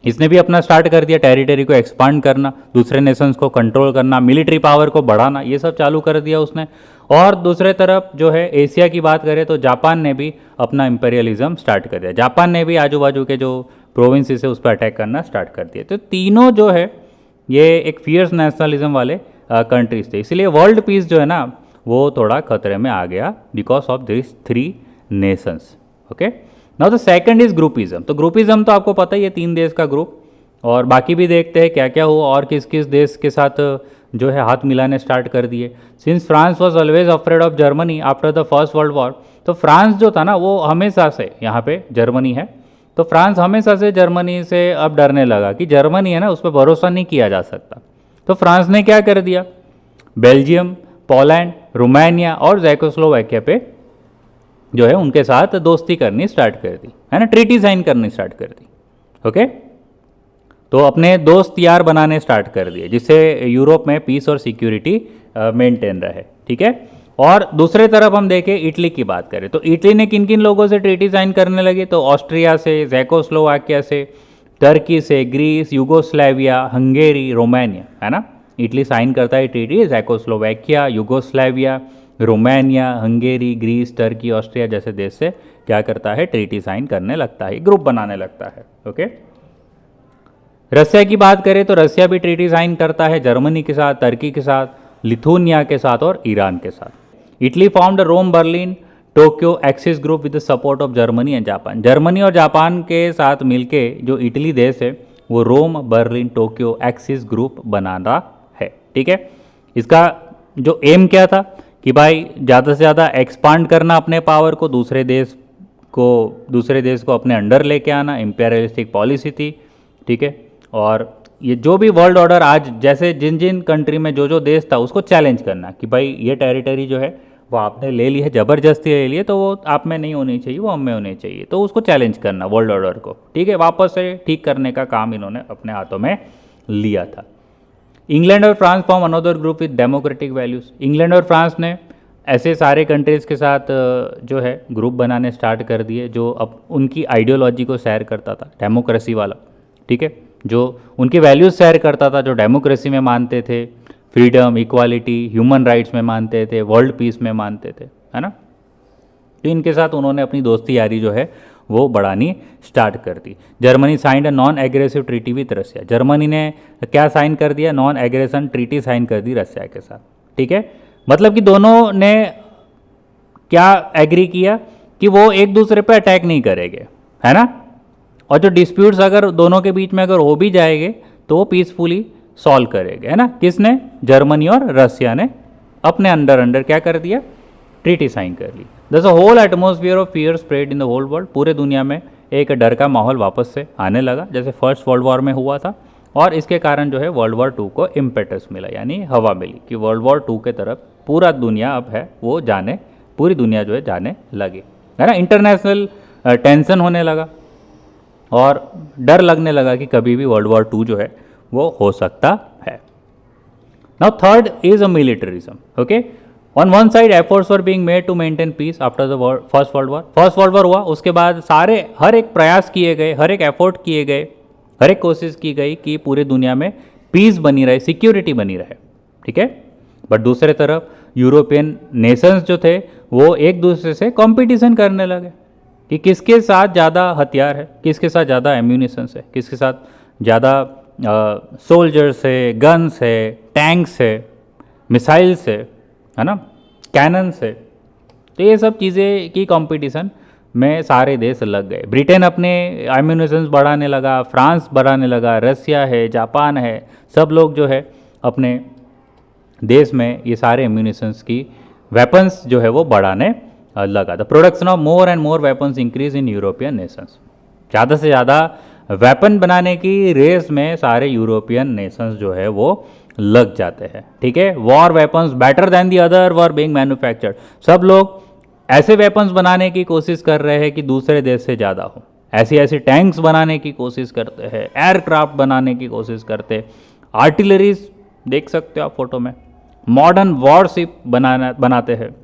इसने भी अपना स्टार्ट कर दिया, टेरिटरी को एक्सपांड करना, दूसरे नेशंस को कंट्रोल करना, मिलिट्री पावर को बढ़ाना, ये सब चालू कर दिया उसने। और दूसरे तरफ जो है एशिया की बात करें तो जापान ने भी अपना इंपीरियलिज्म स्टार्ट कर दिया। जापान ने भी आजू बाजू के जो प्रोविंसेस है उस पर अटैक करना स्टार्ट कर दिया। तो तीनों जो है ये एक फियर्स नेशनलिज्म वाले कंट्रीज थे, इसलिए वर्ल्ड पीस जो है ना वो थोड़ा खतरे में आ गया because of this three Nations, okay. Now the second is groupism. तो ग्रुपिज्म तो आपको पता ही है, 3 देश का ग्रुप, और बाकी भी देखते हैं क्या क्या हुआ और किस किस देश के साथ जो है हाथ मिलाने स्टार्ट कर दिए। Since France was always afraid of Germany after the first world war, तो फ्रांस जो था ना वो हमेशा से, यहाँ पे जर्मनी है, तो फ्रांस हमेशा से जर्मनी से अब डरने लगा कि जर्मनी है ना उस पर भरोसा नहीं किया जा सकता। तो फ्रांस ने क्या कर दिया, बेल्जियम, पोलैंड, रोमानिया और चेकोस्लोवाकिया पे जो है उनके साथ दोस्ती करनी स्टार्ट कर दी, है ना, ट्रीटी साइन करनी स्टार्ट कर दी, ओके। तो अपने दोस्त यार बनाने स्टार्ट कर दिए जिससे यूरोप में पीस और सिक्योरिटी मेंटेन रहे, ठीक है। और दूसरे तरफ हम देखें इटली की बात करें तो इटली ने किन किन लोगों से ट्रीटी साइन करने लगे, तो ऑस्ट्रिया से, चेकोस्लोवाकिया से, टर्की से, ग्रीस, यूगोस्लाविया, हंगेरी, रोमानिया, है ना। इटली साइन करता है treaty, Czechoslovakia, Yugoslavia, Romania, Hungary, Greece, Turkey, Austria जैसे देश से क्या करता है, ट्रीटी साइन करने लगता है, ग्रुप बनाने लगता है, ओके। रसिया की बात करें तो रसिया भी ट्रीटी साइन करता है जर्मनी के साथ, टर्की के साथ, लिथुनिया के साथ और ईरान के साथ। Italy formed Rome, Berlin, Tokyo axis group with the support of Germany and Japan. Germany और जापान के साथ मिलके जो इटली देश है वो Rome, Berlin, Tokyo axis group बना रहा है, ठीक है। इसका जो एम क्या था कि भाई ज़्यादा से ज़्यादा एक्सपांड करना अपने पावर को, दूसरे देश को अपने अंडर लेके आना, इंपीरियलिस्टिक पॉलिसी थी, ठीक है। और ये जो भी वर्ल्ड ऑर्डर आज जैसे जिन जिन कंट्री में जो जो देश था उसको चैलेंज करना कि भाई ये टेरिटरी जो है वो आपने ले ली है, ज़बरदस्ती ले ली है, तो वो आप में नहीं होनी चाहिए, वो हम में होनी चाहिए, तो उसको चैलेंज करना वर्ल्ड ऑर्डर को, ठीक है। वापस से ठीक करने का काम इन्होंने अपने हाथों में लिया था। इंग्लैंड और France form another group with democratic values. England और फ्रांस ने ऐसे सारे कंट्रीज़ के साथ जो है ग्रुप बनाने स्टार्ट कर दिए जो अब उनकी आइडियोलॉजी को शेयर करता था, डेमोक्रेसी वाला, ठीक है, जो उनकी वैल्यूज़ शेयर करता था, जो डेमोक्रेसी में मानते थे, फ्रीडम, इक्वालिटी, ह्यूमन राइट्स में मानते थे, वर्ल्ड पीस में मानते थे, है ना। तो इनके साथ उन्होंने अपनी दोस्ती यारी जो है वो बढ़ानी स्टार्ट कर दी। Germany signed a non aggressive treaty with Russia. Germany ने क्या साइन कर दिया, नॉन एग्रेशन ट्रीटी साइन कर दी रसिया के साथ, ठीक है। मतलब कि दोनों ने क्या एग्री किया कि वो एक दूसरे पे अटैक नहीं करेंगे, है ना। और जो डिस्प्यूट्स अगर दोनों के बीच में अगर हो भी जाएंगे तो वो पीसफुली सॉल्व करेंगे, है ना। किसने? जर्मनी और रसिया ने अपने अंडर क्या कर दिया? ट्रीटी साइन कर ली। Thus whole atmosphere of fear spread in the whole world, पूरे दुनिया में एक डर का माहौल वापस से आने लगा जैसे फर्स्ट वर्ल्ड वॉर में हुआ था। और इसके कारण जो है वर्ल्ड वॉर 2 को इम्पेटस मिला, यानी हवा मिली कि वर्ल्ड वॉर 2 के तरफ पूरा दुनिया अब है वो जाने, पूरी दुनिया जो है जाने लगी, है ना। इंटरनेशनल टेंशन होने लगा और डर लगने लगा कि कभी भी वर्ल्ड वॉर 2 जो है वो हो सकता है। Now third is a militarism, okay. On one side efforts were being made to maintain peace after the first world war. First world war हुआ, उसके बाद हर एक प्रयास किए गए, हर एक एफर्ट किए गए, हर एक कोशिश की गई कि पूरे दुनिया में पीस बनी रहे, सिक्योरिटी बनी रहे, ठीक है। बट दूसरे तरफ यूरोपियन नेशंस जो थे वो एक दूसरे से कंपटीशन करने लगे कि किसके साथ ज़्यादा हथियार है, किसके साथ ज़्यादा एम्यूनिशंस है, किसके साथ ज़्यादा सोल्जर्स है, गन्स है, टैंक्स है, मिसाइल्स है ना, कैनन्स है। तो ये सब चीज़ें की कंपटीशन में सारे देश लग गए। ब्रिटेन अपने एम्यूनिशंस बढ़ाने लगा, फ्रांस बढ़ाने लगा, रसिया है, जापान है, सब लोग जो है अपने देश में ये सारे एम्यूनिशंस की वेपन्स जो है वो बढ़ाने लगा। The production of more and more weapons increase in European Nations. ज़्यादा से ज़्यादा वेपन बनाने की रेस में सारे यूरोपियन नेशंस जो है वो लग जाते हैं, ठीक है। War weapons better than the other were being manufactured. सब लोग ऐसे वेपन्स बनाने की कोशिश कर रहे हैं कि दूसरे देश से ज़्यादा हो, ऐसी ऐसी टैंक्स बनाने की कोशिश करते हैं, एयरक्राफ्ट बनाने की कोशिश करते हैं, आर्टिलरीज देख सकते हो आप फोटो में, मॉडर्न वॉरशिप बनाते हैं,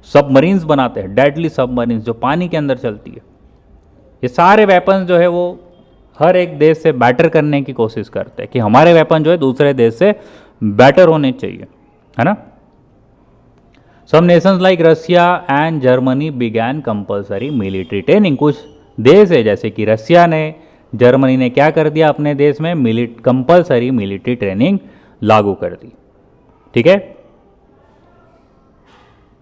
सबमरीन्स बनाते हैं, डेडली सबमरीन्स जो पानी के अंदर चलती है। ये सारे वेपन्स जो है वो हर एक देश से बेटर करने की कोशिश करते हैं कि हमारे वेपन जो है दूसरे देश से बेटर होने चाहिए, है ना। Some nations like Russia and Germany began compulsory military training. कुछ देश है जैसे कि रसिया ने, जर्मनी ने क्या कर दिया अपने देश में कंपल्सरी मिलिट्री ट्रेनिंग लागू कर दी, ठीक है।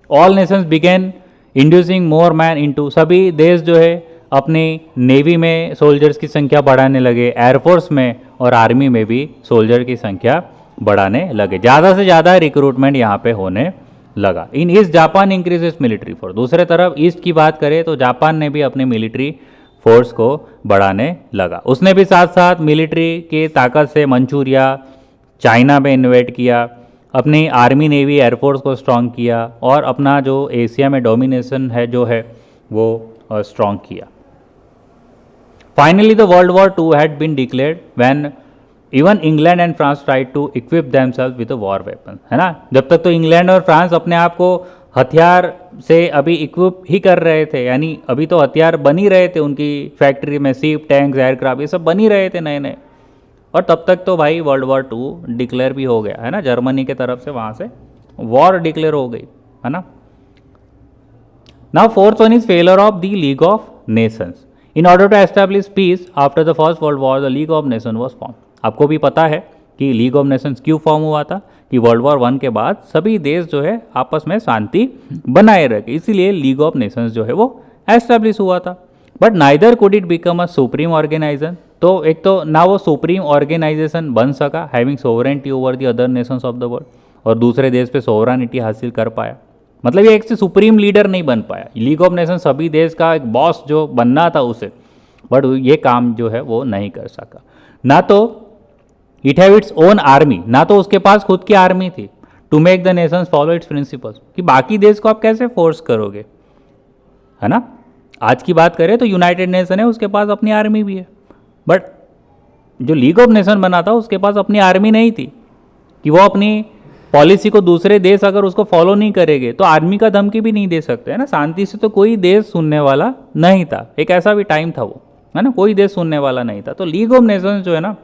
All Nations begin inducing more man into, सभी देश जो है अपनी नेवी में सोल्जर्स की संख्या बढ़ाने लगे, एयरफोर्स में और आर्मी में भी सोल्जर की संख्या बढ़ाने लगे, ज़्यादा से ज़्यादा रिक्रूटमेंट यहाँ पे होने लगा। In east Japan increase military force. दूसरे तरफ ईस्ट की बात करें तो जापान ने भी अपने मिलिट्री फोर्स को बढ़ाने लगा। उसने भी साथ साथ मिलिट्री की ताकत से मंचूरिया, चाइना में इन्वेट किया, अपनी आर्मी नेवी एयरफोर्स को स्ट्रॉन्ग किया और अपना जो एशिया में डोमिनेशन है जो है वो स्ट्रॉन्ग किया। Finally the world war 2 had been declared when even England and France tried to equip themselves with war weapon, है ना। जब तक तो इंग्लैंड और फ्रांस अपने आप को हथियार से अभी इक्विप ही कर रहे थे, यानी अभी तो हथियार बन ही रहे थे उनकी फैक्ट्री में, शिप, टैंक्स, एयरक्राफ्ट ये सब बन ही रहे थे नए नए। और तब तक तो भाई वर्ल्ड वॉर 2 डिक्लेयर भी हो गया, है ना, जर्मनी के तरफ से वहाँ से वॉर डिक्लेयर हो गई, है ना। Now fourth one is failure of the League of Nations. In order to establish peace after the first world war the League of Nation was form. आपको भी पता है कि लीग ऑफ नेशंस क्यों फॉर्म हुआ था, कि वर्ल्ड वॉर 1 के बाद सभी देश जो है आपस में शांति बनाए रखे, इसीलिए लीग ऑफ नेशंस जो है वो एस्टैब्लिश हुआ था। But neither could it become a supreme organization. तो एक तो ना वो सुप्रीम ऑर्गेनाइजेशन बन सका having sovereignty over the other nations of the world, और दूसरे देश पे सोवरेनिटी हासिल कर पाया, मतलब ये एक से सुप्रीम लीडर नहीं बन पाया। लीग ऑफ नेशन सभी देश का एक बॉस जो बनना था उसे, बट ये काम जो है वो नहीं कर सका। ना तो it have its own army, ना तो उसके पास खुद की आर्मी थी to make the nations follow its principles, कि बाकी देश को आप कैसे फोर्स करोगे, है ना। आज की बात करें तो यूनाइटेड नेशन है, उसके पास अपनी आर्मी भी है, बट जो लीग ऑफ नेशन बना था उसके पास अपनी आर्मी नहीं थी कि वो अपनी पॉलिसी को दूसरे देश अगर उसको फॉलो नहीं करेंगे तो आर्मी का धमकी भी नहीं दे सकते, है ना। शांति से तो कोई देश सुनने वाला नहीं था, एक ऐसा भी टाइम था वो, है ना, कोई देश सुनने वाला नहीं था। तो लीग ऑफ नेशंस जो है ना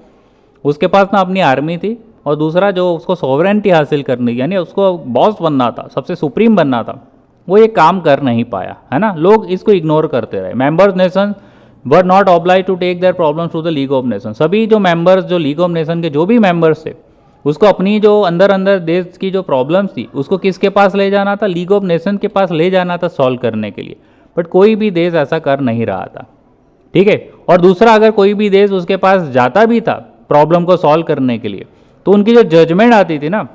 उसके पास ना अपनी आर्मी थी, और दूसरा जो उसको सॉवरेनिटी हासिल करनी, यानी उसको बॉस बनना था, सबसे सुप्रीम बनना था, वो ये काम कर नहीं पाया, है ना। लोग इसको इग्नोर करते रहे। Members nation were not oblige to take their problems to the League of Nation. सभी जो मेंबर्स, जो लीग ऑफ नेशन के जो भी मेंबर्स थे, उसको अपनी जो अंदर अंदर देश की जो प्रॉब्लम्स थी उसको किसके पास ले जाना था, लीग ऑफ नेशन के पास ले जाना था सॉल्व करने के लिए। बट कोई भी देश ऐसा कर नहीं रहा था। ठीक है। और दूसरा, अगर कोई भी देश उसके पास जाता भी था प्रॉब्लम को सॉल्व करने के लिए, तो उनकी जो जजमेंट आती थी ना,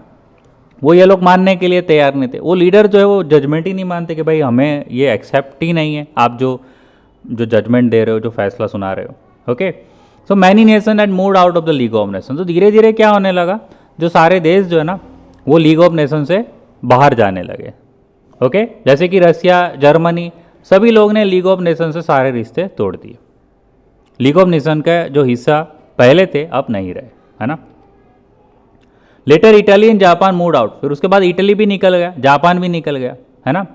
वो ये लोग मानने के लिए तैयार नहीं थे। वो लीडर जो है वो जजमेंट ही नहीं मानते कि भाई हमें ये एक्सेप्ट ही नहीं है, आप जो जो जजमेंट दे रहे हो, जो फैसला सुना रहे हो। Okay, so many nation and moved out of the League of nation. तो धीरे धीरे क्या होने लगा, जो सारे देश जो है ना वो लीग ऑफ नेशन से बाहर जाने लगे। ओके, जैसे कि रसिया, जर्मनी, सभी लोग ने लीग ऑफ नेशन से सारे रिश्ते तोड़ दिए। लीग ऑफ नेशन का जो हिस्सा पहले थे अब नहीं रहे, है ना। Later Italy and Japan moved out, फिर उसके बाद इटली भी निकल गया, जापान भी निकल गया, है ना।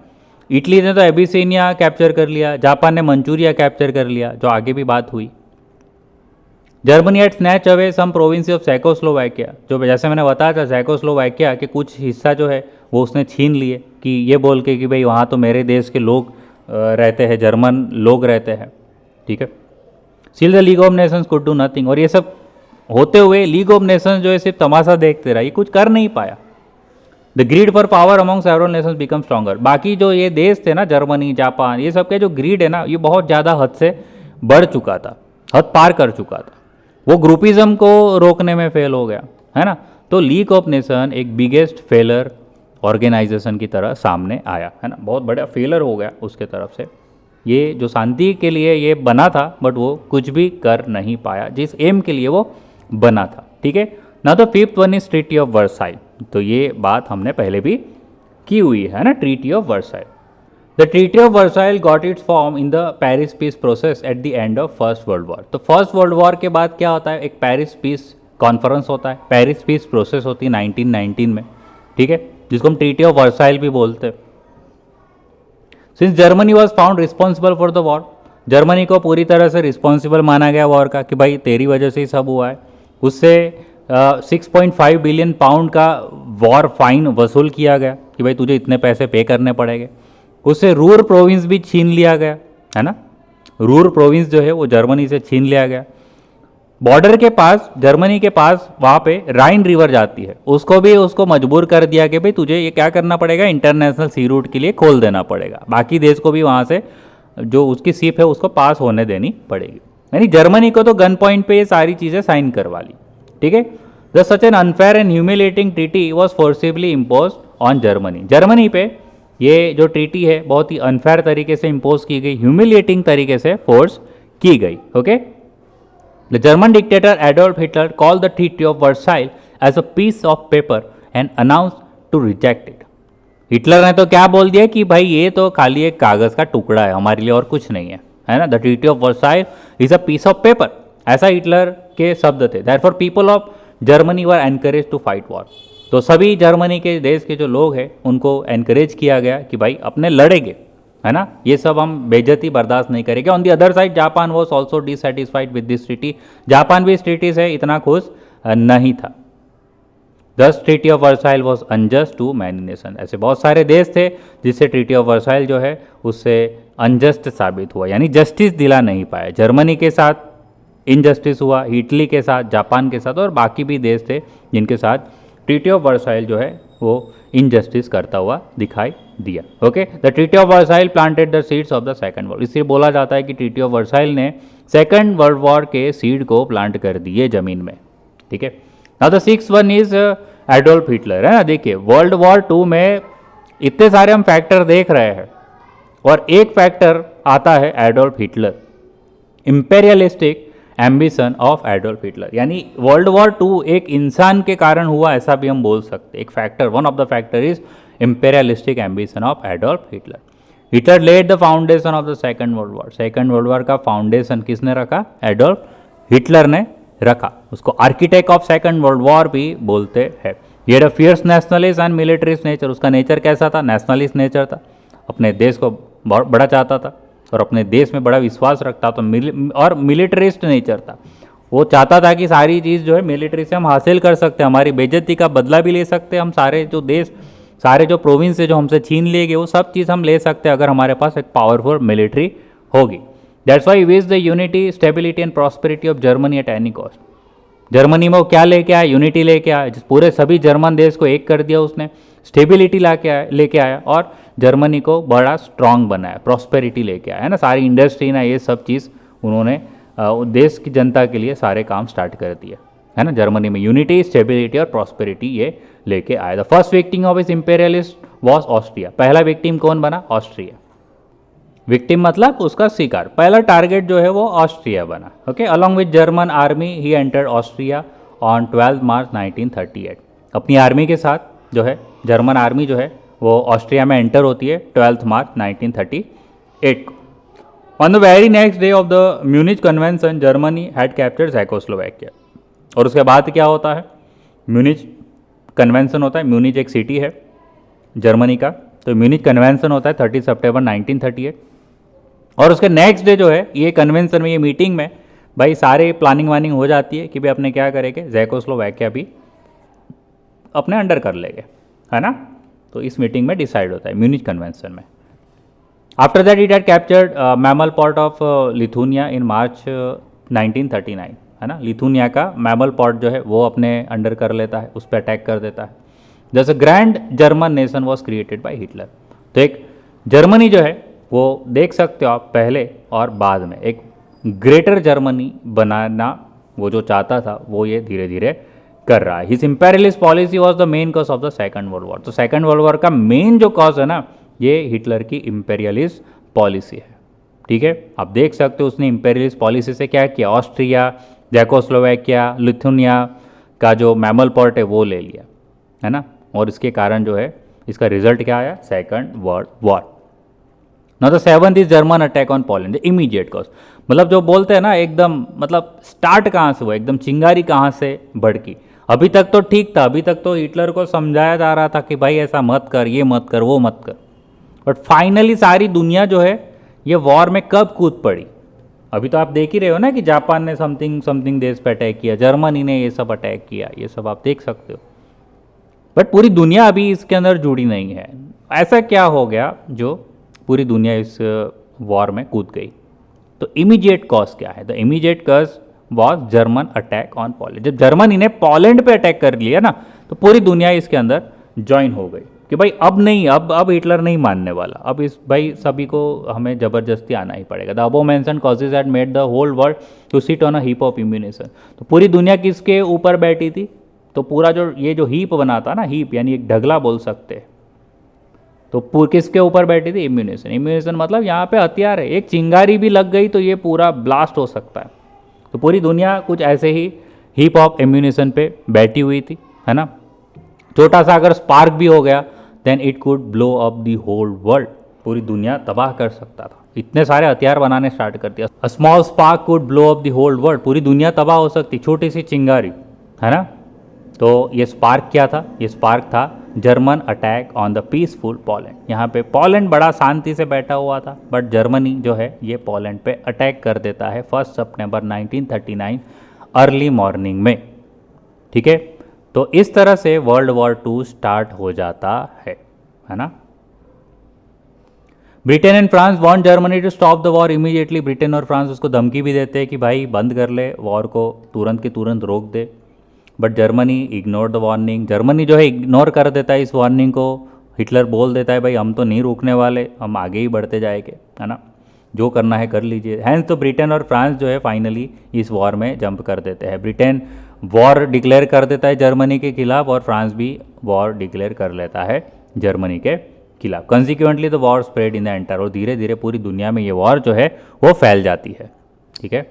इटली ने तो एबिसिनिया कैप्चर कर लिया, जापान ने मंचूरिया कैप्चर कर लिया, जो आगे भी बात हुई। Germany had snatch away some province of Czechoslovakia, जो जैसे मैंने बताया था चेकोस्लोवाकिया के कुछ हिस्सा जो है वो उसने छीन लिए, कि ये बोल के कि भाई वहाँ तो मेरे देश के लोग रहते हैं, जर्मन लोग रहते हैं, ठीक है। Still the League of Nations could do nothing, और ये सब होते हुए लीग ऑफ नेशंस जो है सिर्फ तमाशा देखते रहा, ये कुछ कर नहीं पाया। The greed for power among several Nations become stronger, बाकी जो ये देश थे ना, जर्मनी, जापान, ये सब के जो ग्रीड है ना, ये बहुत ज़्यादा हद से बढ़ चुका था, हद पार कर चुका था। वो ग्रुपिज्म को रोकने में फेल हो गया, है ना। तो लीग ऑफ नेशन एक बिगेस्ट फेलर ऑर्गेनाइजेशन की तरह सामने आया, है ना, बहुत बड़ा फेलर हो गया उसके तरफ से। ये जो शांति के लिए ये बना था, बट वो कुछ भी कर नहीं पाया जिस एम के लिए वो बना था, ठीक है ना। तो fifth one is treaty of Versailles, तो ये बात हमने पहले भी की हुई है ना, treaty of Versailles. The treaty of Versailles got its form in the Paris peace process at the end of first world war. तो फर्स्ट वर्ल्ड वॉर के बाद क्या होता है, एक पेरिस पीस कॉन्फ्रेंस होता है, पेरिस पीस प्रोसेस होती है 1919 में, ठीक है, जिसको हम ट्रीटी ऑफ वर्साइल भी बोलते हैं। Since Germany was found responsible for the war, Germany को पूरी तरह से रिस्पॉन्सिबल माना गया वॉर का, कि भाई तेरी वजह से ही सब हुआ है। उससे 6.5 बिलियन पाउंड का वॉर फाइन वसूल किया गया, कि भाई तुझे इतने पैसे पे करने पड़ेंगे। उससे रूर प्रोविंस भी छीन लिया गया, है ना, रूर प्रोविंस जो है वो जर्मनी से छीन लिया गया। बॉर्डर के पास, जर्मनी के पास, वहाँ पे राइन रिवर जाती है, उसको मजबूर कर दिया कि भाई तुझे ये क्या करना पड़ेगा, इंटरनेशनल सी रूट के लिए खोल देना पड़ेगा, बाकी देश को भी वहाँ से जो उसकी शिप है उसको पास होने देनी पड़ेगी। यानी जर्मनी को तो गन पॉइंट पे ये सारी चीज़ें साइन करवा ली, ठीक है। The such an unfair and humiliating treaty was forcibly impose on Germany, Germany पे ये जो ट्रीटी है बहुत ही अनफेयर तरीके से इम्पोज की गई, ह्यूमिलेटिंग तरीके से फोर्स की गई। Okay, the German dictator Adolf Hitler call the treaty of Versailles as a piece of paper and announce to reject it. Hitler ने तो क्या बोल दिया कि भाई ये तो खाली एक कागज़ का टुकड़ा है, हमारे लिए और कुछ नहीं है, है ना। The treaty of Versailles is a piece of paper, ऐसा हिटलर के शब्द थे। Therefore people of Germany were encourage to fight war, तो सभी जर्मनी के देश के जो लोग हैं उनको एनकरेज किया गया कि भाई अपने लड़ेंगे, है ना, ये सब हम बेइज्जती बर्दाश्त नहीं करेंगे। On the other side Japan was also dissatisfied with this treaty, Japan भी इस ट्रीटी से इतना खुश नहीं था। Thus treaty of Versailles was unjust to many nation, ऐसे बहुत सारे देश थे जिससे ट्रीटी ऑफ वर्साइल जो है उससे अनजस्ट साबित हुआ, यानी जस्टिस दिला नहीं पाया। जर्मनी के साथ इनजस्टिस हुआ, इटली के साथ, जापान के साथ, और बाकी भी देश थे जिनके साथ ट्रीटी ऑफ वर्साइल जो है वो इनजस्टिस करता हुआ दिखाई दिया। Okay, the treaty of Versailles planted the seeds of the second world, इसलिए बोला जाता है कि ट्रीटी ऑफ वर्साइल ने सेकंड वर्ल्ड वॉर के सीड को प्लांट कर दिए जमीन में, ठीक है। Now the sixth one is Adolf Hitler, है ना। देखिए वर्ल्ड वॉर 2 में इतने सारे हम फैक्टर देख रहे हैं और एक फैक्टर आता है Adolf Hitler, imperialistic ambition of Adolf Hitler, यानी वर्ल्ड वॉर 2 एक इंसान के कारण हुआ ऐसा भी हम बोल सकते हैं। एक factor, one of the factor is imperialistic ambition of Adolf Hitler. Hitler laid the foundation of the second world war, second world war का फाउंडेशन किसने रखा, एडोल्फ हिटलर ने रखा, उसको architect of second world war भी बोलते हैं। ये the fierce nationalist and militarist nature, उसका नेचर कैसा था, नेशनलिस्ट नेचर था, अपने देश को बहुत बड़ा चाहता था और अपने देश में बड़ा विश्वास रखता था, और मिलिट्रिस्ट नेचर था। वो चाहता था कि सारी चीज़ जो है मिलिट्री से हम हासिल कर सकते हैं, हमारी बेइज्जती का बदला भी ले सकते हैं, हम सारे जो देश, सारे जो प्रोविंस है जो हमसे छीन लिए गए वो सब चीज़ हम ले सकते हैं अगर हमारे पास एक पावरफुल मिलिट्री होगी। That's why wish the unity, stability and prosperity of Germany at any cost. Germany में वो क्या लेके आया, यूनिटी लेके आया, पूरे सभी जर्मन देश को एक कर दिया उसने, स्टेबिलिटी लेके आया और जर्मनी को बड़ा स्ट्रांग बनाया, प्रॉस्पेरिटी लेके आया, है ना, सारी इंडस्ट्री ना ये सब चीज़ उन्होंने देश की जनता के लिए सारे काम स्टार्ट कर दिए, है ना। जर्मनी में यूनिटी, स्टेबिलिटी और प्रॉस्पेरिटी ये लेके आया। द फर्स्ट विक्टिम ऑफ इस इंपेरियलिस्ट वॉज ऑस्ट्रिया। पहला विक्टिम कौन बना? ऑस्ट्रिया। विक्टिम मतलब उसका शिकार, पहला टारगेट जो है वो ऑस्ट्रिया बना। Okay, along with German army he entered Austria on 12 March 1938। अपनी आर्मी के साथ जो है जर्मन आर्मी जो है वो ऑस्ट्रिया में एंटर होती है 12 मार्च 1938 को। On the very next day of the Munich convention Germany had captured Czechoslovakia. और उसके बाद क्या होता है? म्यूनिच कन्वेंशन होता है। म्यूनिच एक सिटी है जर्मनी का, तो म्यूनिच कन्वेंशन होता है 30 सितंबर 1938। और उसके नेक्स्ट डे जो है ये कन्वेंशन में, ये मीटिंग में भाई सारे प्लानिंग वानिंग हो जाती है कि भाई अपने क्या करेंगे, ज़ेकोस्लोवाकिया भी अपने अंडर कर लेंगे, है ना। तो इस मीटिंग में डिसाइड होता है म्यूनिच कन्वेंशन में। After that it had captured Memel port of Lithuania in March 1939, है ना। लिथुनिया का मैमल पोर्ट जो है वो अपने अंडर कर लेता है, उस पर अटैक कर देता है। जैस a grand German nation was created by Hitler. तो एक जर्मनी जो है वो देख सकते हो आप पहले और बाद में, एक ग्रेटर जर्मनी बनाना वो जो चाहता था वो ये धीरे धीरे कर रहा है। His imperialist policy was the main cause of the second world war. तो सेकंड वर्ल्ड वॉर का मेन जो कॉज है ना, ये हिटलर की इंपेरियलिस्ट पॉलिसी है, ठीक है। आप देख सकते हो उसने इंपेरियलिस्ट पॉलिसी से क्या किया, ऑस्ट्रिया, ज़ेकोस्लोवाकिया, लिथुनिया का जो मैमल पोर्ट है वो ले लिया, है ना। और इसके कारण जो है इसका रिजल्ट क्या आया, second world war. Now the seventh is German attack on Poland, immediate cause. मतलब जो बोलते हैं ना एकदम, मतलब स्टार्ट कहाँ से हुआ, एकदम चिंगारी कहाँ से भड़की। अभी तक तो ठीक था, अभी तक तो हिटलर को समझाया जा रहा था कि भाई ऐसा मत कर, ये मत कर, वो मत कर, बट फाइनली सारी दुनिया जो है ये वॉर में कब कूद पड़ी। अभी तो आप देख ही रहे हो ना कि जापान ने समथिंग देश पे अटैक किया, जर्मनी ने ये सब अटैक किया, ये सब आप देख सकते हो। बट पूरी दुनिया अभी इसके अंदर जुड़ी नहीं है। ऐसा क्या हो गया जो पूरी दुनिया इस वॉर में कूद गई? तो इमीडिएट कॉज क्या है? The immediate cause was German attack on Poland. जब जर्मनी ने पोलैंड पे अटैक कर लिया ना, तो पूरी दुनिया इसके अंदर ज्वाइन हो गई कि भाई अब नहीं, अब हिटलर नहीं मानने वाला, अब इस भाई सभी को हमें ज़बरदस्ती आना ही पड़ेगा। The above mention causes had made the whole world to sit on a heap of ammunition. तो पूरी दुनिया किसके ऊपर बैठी थी? तो पूरा जो ये जो हीप बनाता ना, हीप यानी एक ढगला बोल सकते हैं, तो किसके ऊपर बैठी थी? इम्यूनेशन। इम्यूनेशन मतलब यहाँ पे हथियार है, एक चिंगारी भी लग गई तो ये पूरा ब्लास्ट हो सकता है। तो पूरी दुनिया कुछ ऐसे ही हीप ऑफ इम्यूनेशन पे बैठी हुई थी, है ना। छोटा सा अगर स्पार्क भी हो गया then it could blow up the whole world, पूरी दुनिया तबाह कर सकता था। इतने सारे हथियार बनाने स्टार्ट कर दिया। A small spark could blow up the whole world, पूरी दुनिया तबाह हो सकती, छोटी सी चिंगारी, है ना। तो ये स्पार्क क्या था? ये स्पार्क था German attack on the peaceful Poland. यहाँ पे पोलैंड बड़ा शांति से बैठा हुआ था, बट जर्मनी जो है ये पोलैंड पे अटैक कर देता है 1 सितंबर 1939 अर्ली मॉर्निंग में, ठीक है। तो इस तरह से वर्ल्ड वॉर 2 स्टार्ट हो जाता है ना। Britain and France want Germany to stop the war immediately. Britain और फ्रांस उसको धमकी भी देते हैं कि भाई बंद कर ले वॉर को, तुरंत की तुरंत रोक दे, but Germany ignore the warning. Germany जो है इग्नोर कर देता है इस वार्निंग को। हिटलर बोल देता है भाई हम तो नहीं रुकने वाले, हम आगे ही बढ़ते जाएंगे, है ना, जो करना है कर लीजिए। हैंस तो ब्रिटेन और फ्रांस जो है फाइनली इस वॉर में जंप कर देते हैं। ब्रिटेन वॉर डिक्लेयर कर देता है जर्मनी के खिलाफ और फ्रांस भी वॉर डिक्लेयर कर लेता है जर्मनी के खिलाफ। Consequently the war spread in the entire, और धीरे धीरे पूरी दुनिया में ये वॉर जो है वो फैल जाती है, ठीक है।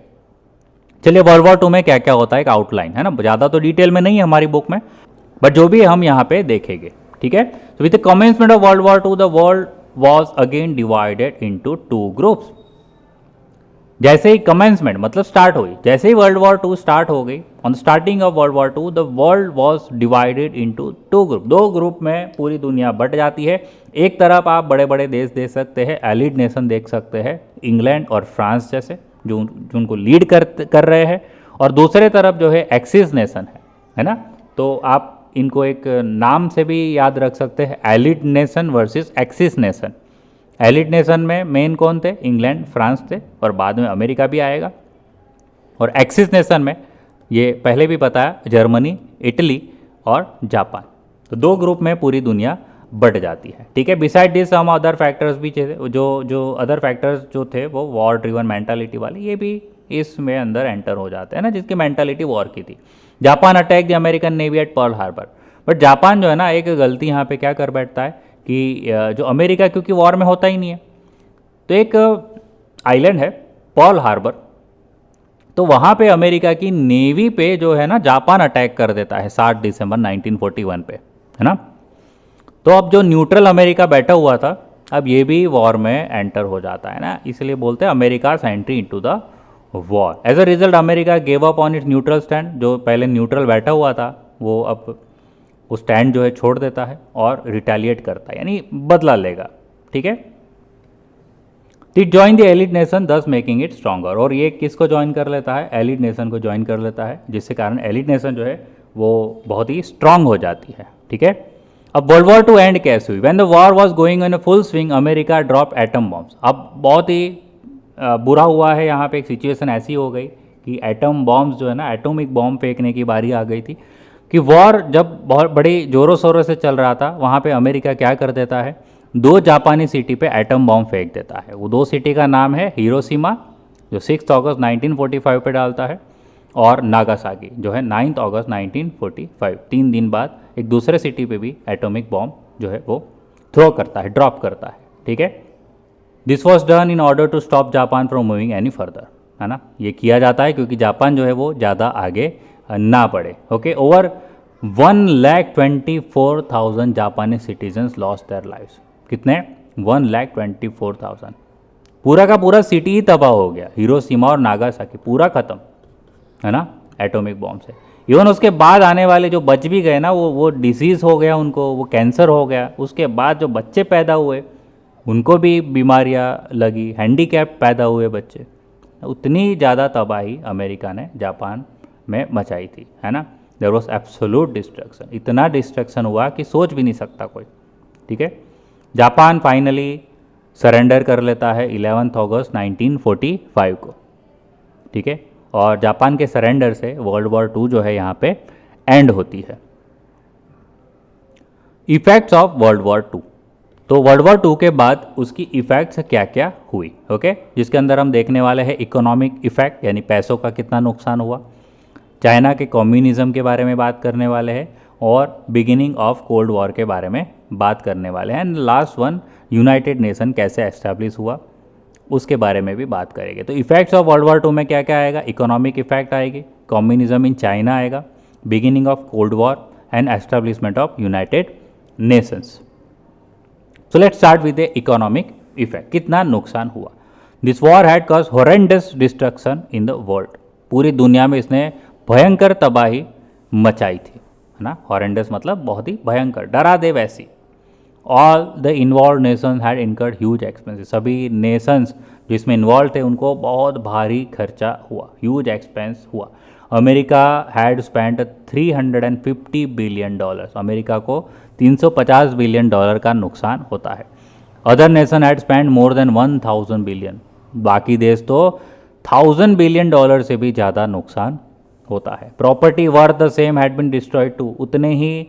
चलिए वर्ल्ड वॉर 2 में क्या क्या होता है एक आउटलाइन, है ना, ज़्यादा तो डिटेल में नहीं है हमारी बुक में, बट जो भी हम यहाँ पे देखेंगे, ठीक है। तो with the commencement of world war 2 the world was again divided into 2 groups. जैसे ही कमेंसमेंट मतलब स्टार्ट हुई, जैसे ही वर्ल्ड वॉर 2 स्टार्ट हो गई, on starting of world war 2 the world was divided into 2 group. 2 group में पूरी दुनिया बट जाती है। एक तरफ आप बड़े बड़े देश देख सकते हैं, एलिड नेशन देख सकते हैं, इंग्लैंड और फ्रांस जैसे जो उनको लीड कर रहे हैं, और दूसरे तरफ जो है एक्सिस नेशन है ना। तो आप इनको एक नाम से भी याद रख सकते हैं, allied nation versus axis nation. Allied nation में मेन कौन थे? इंग्लैंड, फ्रांस थे, और बाद में अमेरिका भी आएगा। और एक्सिस नेशन में ये पहले भी बताया, जर्मनी, इटली और जापान। तो 2 ग्रुप में पूरी दुनिया बढ़ जाती है। ठीक है, beside this some other factors भी थे, जो अदर फैक्टर्स जो थे वो वॉर ड्रिवन मेंटालिटी वाले, ये भी इसमें अंदर एंटर हो जाते हैं ना, जिसकी मेंटालिटी वॉर की थी। Japan attack the American navy at Pearl Harbour. But Japan जो है ना, एक गलती यहाँ पे क्या कर बैठता है कि जो अमेरिका, क्योंकि वॉर में होता ही नहीं है, तो एक आइलैंड है पर्ल हार्बर, तो वहाँ पे अमेरिका की नेवी पे जो है ना जापान अटैक कर देता है 7 दिसंबर 1941 पे, है ना। तो अब जो न्यूट्रल अमेरिका बैठा हुआ था, अब ये भी वॉर में एंटर हो जाता है ना, इसलिए बोलते हैं America entry into the war. As a result America gave up on its neutral stand. जो पहले न्यूट्रल बैठा हुआ था वो अब वो स्टैंड जो है छोड़ देता है और रिटेलिएट करता है, यानी बदला लेगा। ठीक है, it join the elite nation दस मेकिंग इट स्ट्रॉन्गर। और ये किसको ज्वाइन कर लेता है? एलिट नेशन को ज्वाइन कर लेता है, जिसके कारण एलिट नेशन जो है वो बहुत ही स्ट्रांग हो जाती है। ठीक है, अब वर्ल्ड वॉर टू एंड कैसे हुई? When the war was going in full swing America drop atom bombs. अब बहुत ही बुरा हुआ है यहाँ पे, एक सिचुएशन ऐसी हो गई कि एटम बॉम्ब्स जो है ना, एटॉमिक बॉम्ब फेंकने की बारी आ गई थी, कि वॉर जब बहुत बड़ी जोरों शोरों से चल रहा था, वहाँ पे अमेरिका क्या कर देता है, 2 जापानी सिटी पे एटम बॉम्ब फेंक देता है। वो 2 सिटी का नाम है हिरोशिमा, जो 6 अगस्त 1945 पे डालता है, और नागासाकी जो है 9 अगस्त 1945। 3 दिन बाद एक दूसरे सिटी पे भी एटॉमिक बॉम्ब जो है वो थ्रो करता है, ड्रॉप करता है। ठीक है, this was done in order to stop Japan from moving any further, है ना। ये किया जाता है क्योंकि जापान जो है वो ज़्यादा आगे ना बढ़े। ओके, ओवर 1,24,000 जापानी सिटीजन्स लॉस्ट देयर लाइव्स। कितने? 1,24,000। पूरा का पूरा सिटी ही तबाह हो गया, हिरोशिमा और नागासाकी पूरा ख़त्म, है ना, एटॉमिक बॉम्ब से। इवन उसके बाद आने वाले जो बच भी गए ना, वो डिसीज़ हो गया उनको, वो कैंसर हो गया। उसके बाद जो बच्चे पैदा हुए उनको भी बीमारियाँ लगी, हैंडीकैप पैदा हुए बच्चे। उतनी ज़्यादा तबाही अमेरिका ने जापान में मचाई थी, है ना। There was absolute destruction. इतना डिस्ट्रक्शन हुआ कि सोच भी नहीं सकता कोई। ठीक है, जापान फाइनली सरेंडर कर लेता है 11 अगस्त 1945 को। ठीक है, और जापान के सरेंडर से वर्ल्ड वॉर 2 जो है यहाँ पे एंड होती है। Effects of world war 2। तो वर्ल्ड वॉर 2 के बाद उसकी इफेक्ट्स क्या क्या हुई, ओके, जिसके अंदर हम देखने वाले हैं इकोनॉमिक इफेक्ट, यानी पैसों का कितना नुकसान हुआ, चाइना के कम्युनिज्म के बारे में बात करने वाले हैं, और बिगिनिंग ऑफ कोल्ड वॉर के बारे में बात करने वाले हैं, and last one United nation कैसे एस्टैब्लिश हुआ उसके बारे में भी बात करेंगे। तो इफेक्ट्स ऑफ वर्ल्ड वॉर 2 में क्या क्या आएगा? इकोनॉमिक इफेक्ट आएगी, कम्युनिज्म इन चाइना आएगा, beginning of cold war and establishment of United Nations. So let's start with the economic effect. कितना नुकसान हुआ? This war had cause horrendous destruction in the world. पूरी दुनिया में इसने भयंकर तबाही मचाई थी, है ना। हॉरेंडस मतलब बहुत ही भयंकर, डरा दे वैसी। All the involve Nations had incurred huge expenses. सभी नेशंस जिसमें इन्वॉल्व थे उनको बहुत भारी खर्चा हुआ, ह्यूज एक्सपेंस हुआ। America had spend $350 billion. America को $350 बिलियन का नुकसान होता है। Other nation had spend more than 1,000 billion. बाकी देश तो 1,000 बिलियन डॉलर से भी ज़्यादा नुकसान होता है। Property worth the same had been destroyed too. उतने ही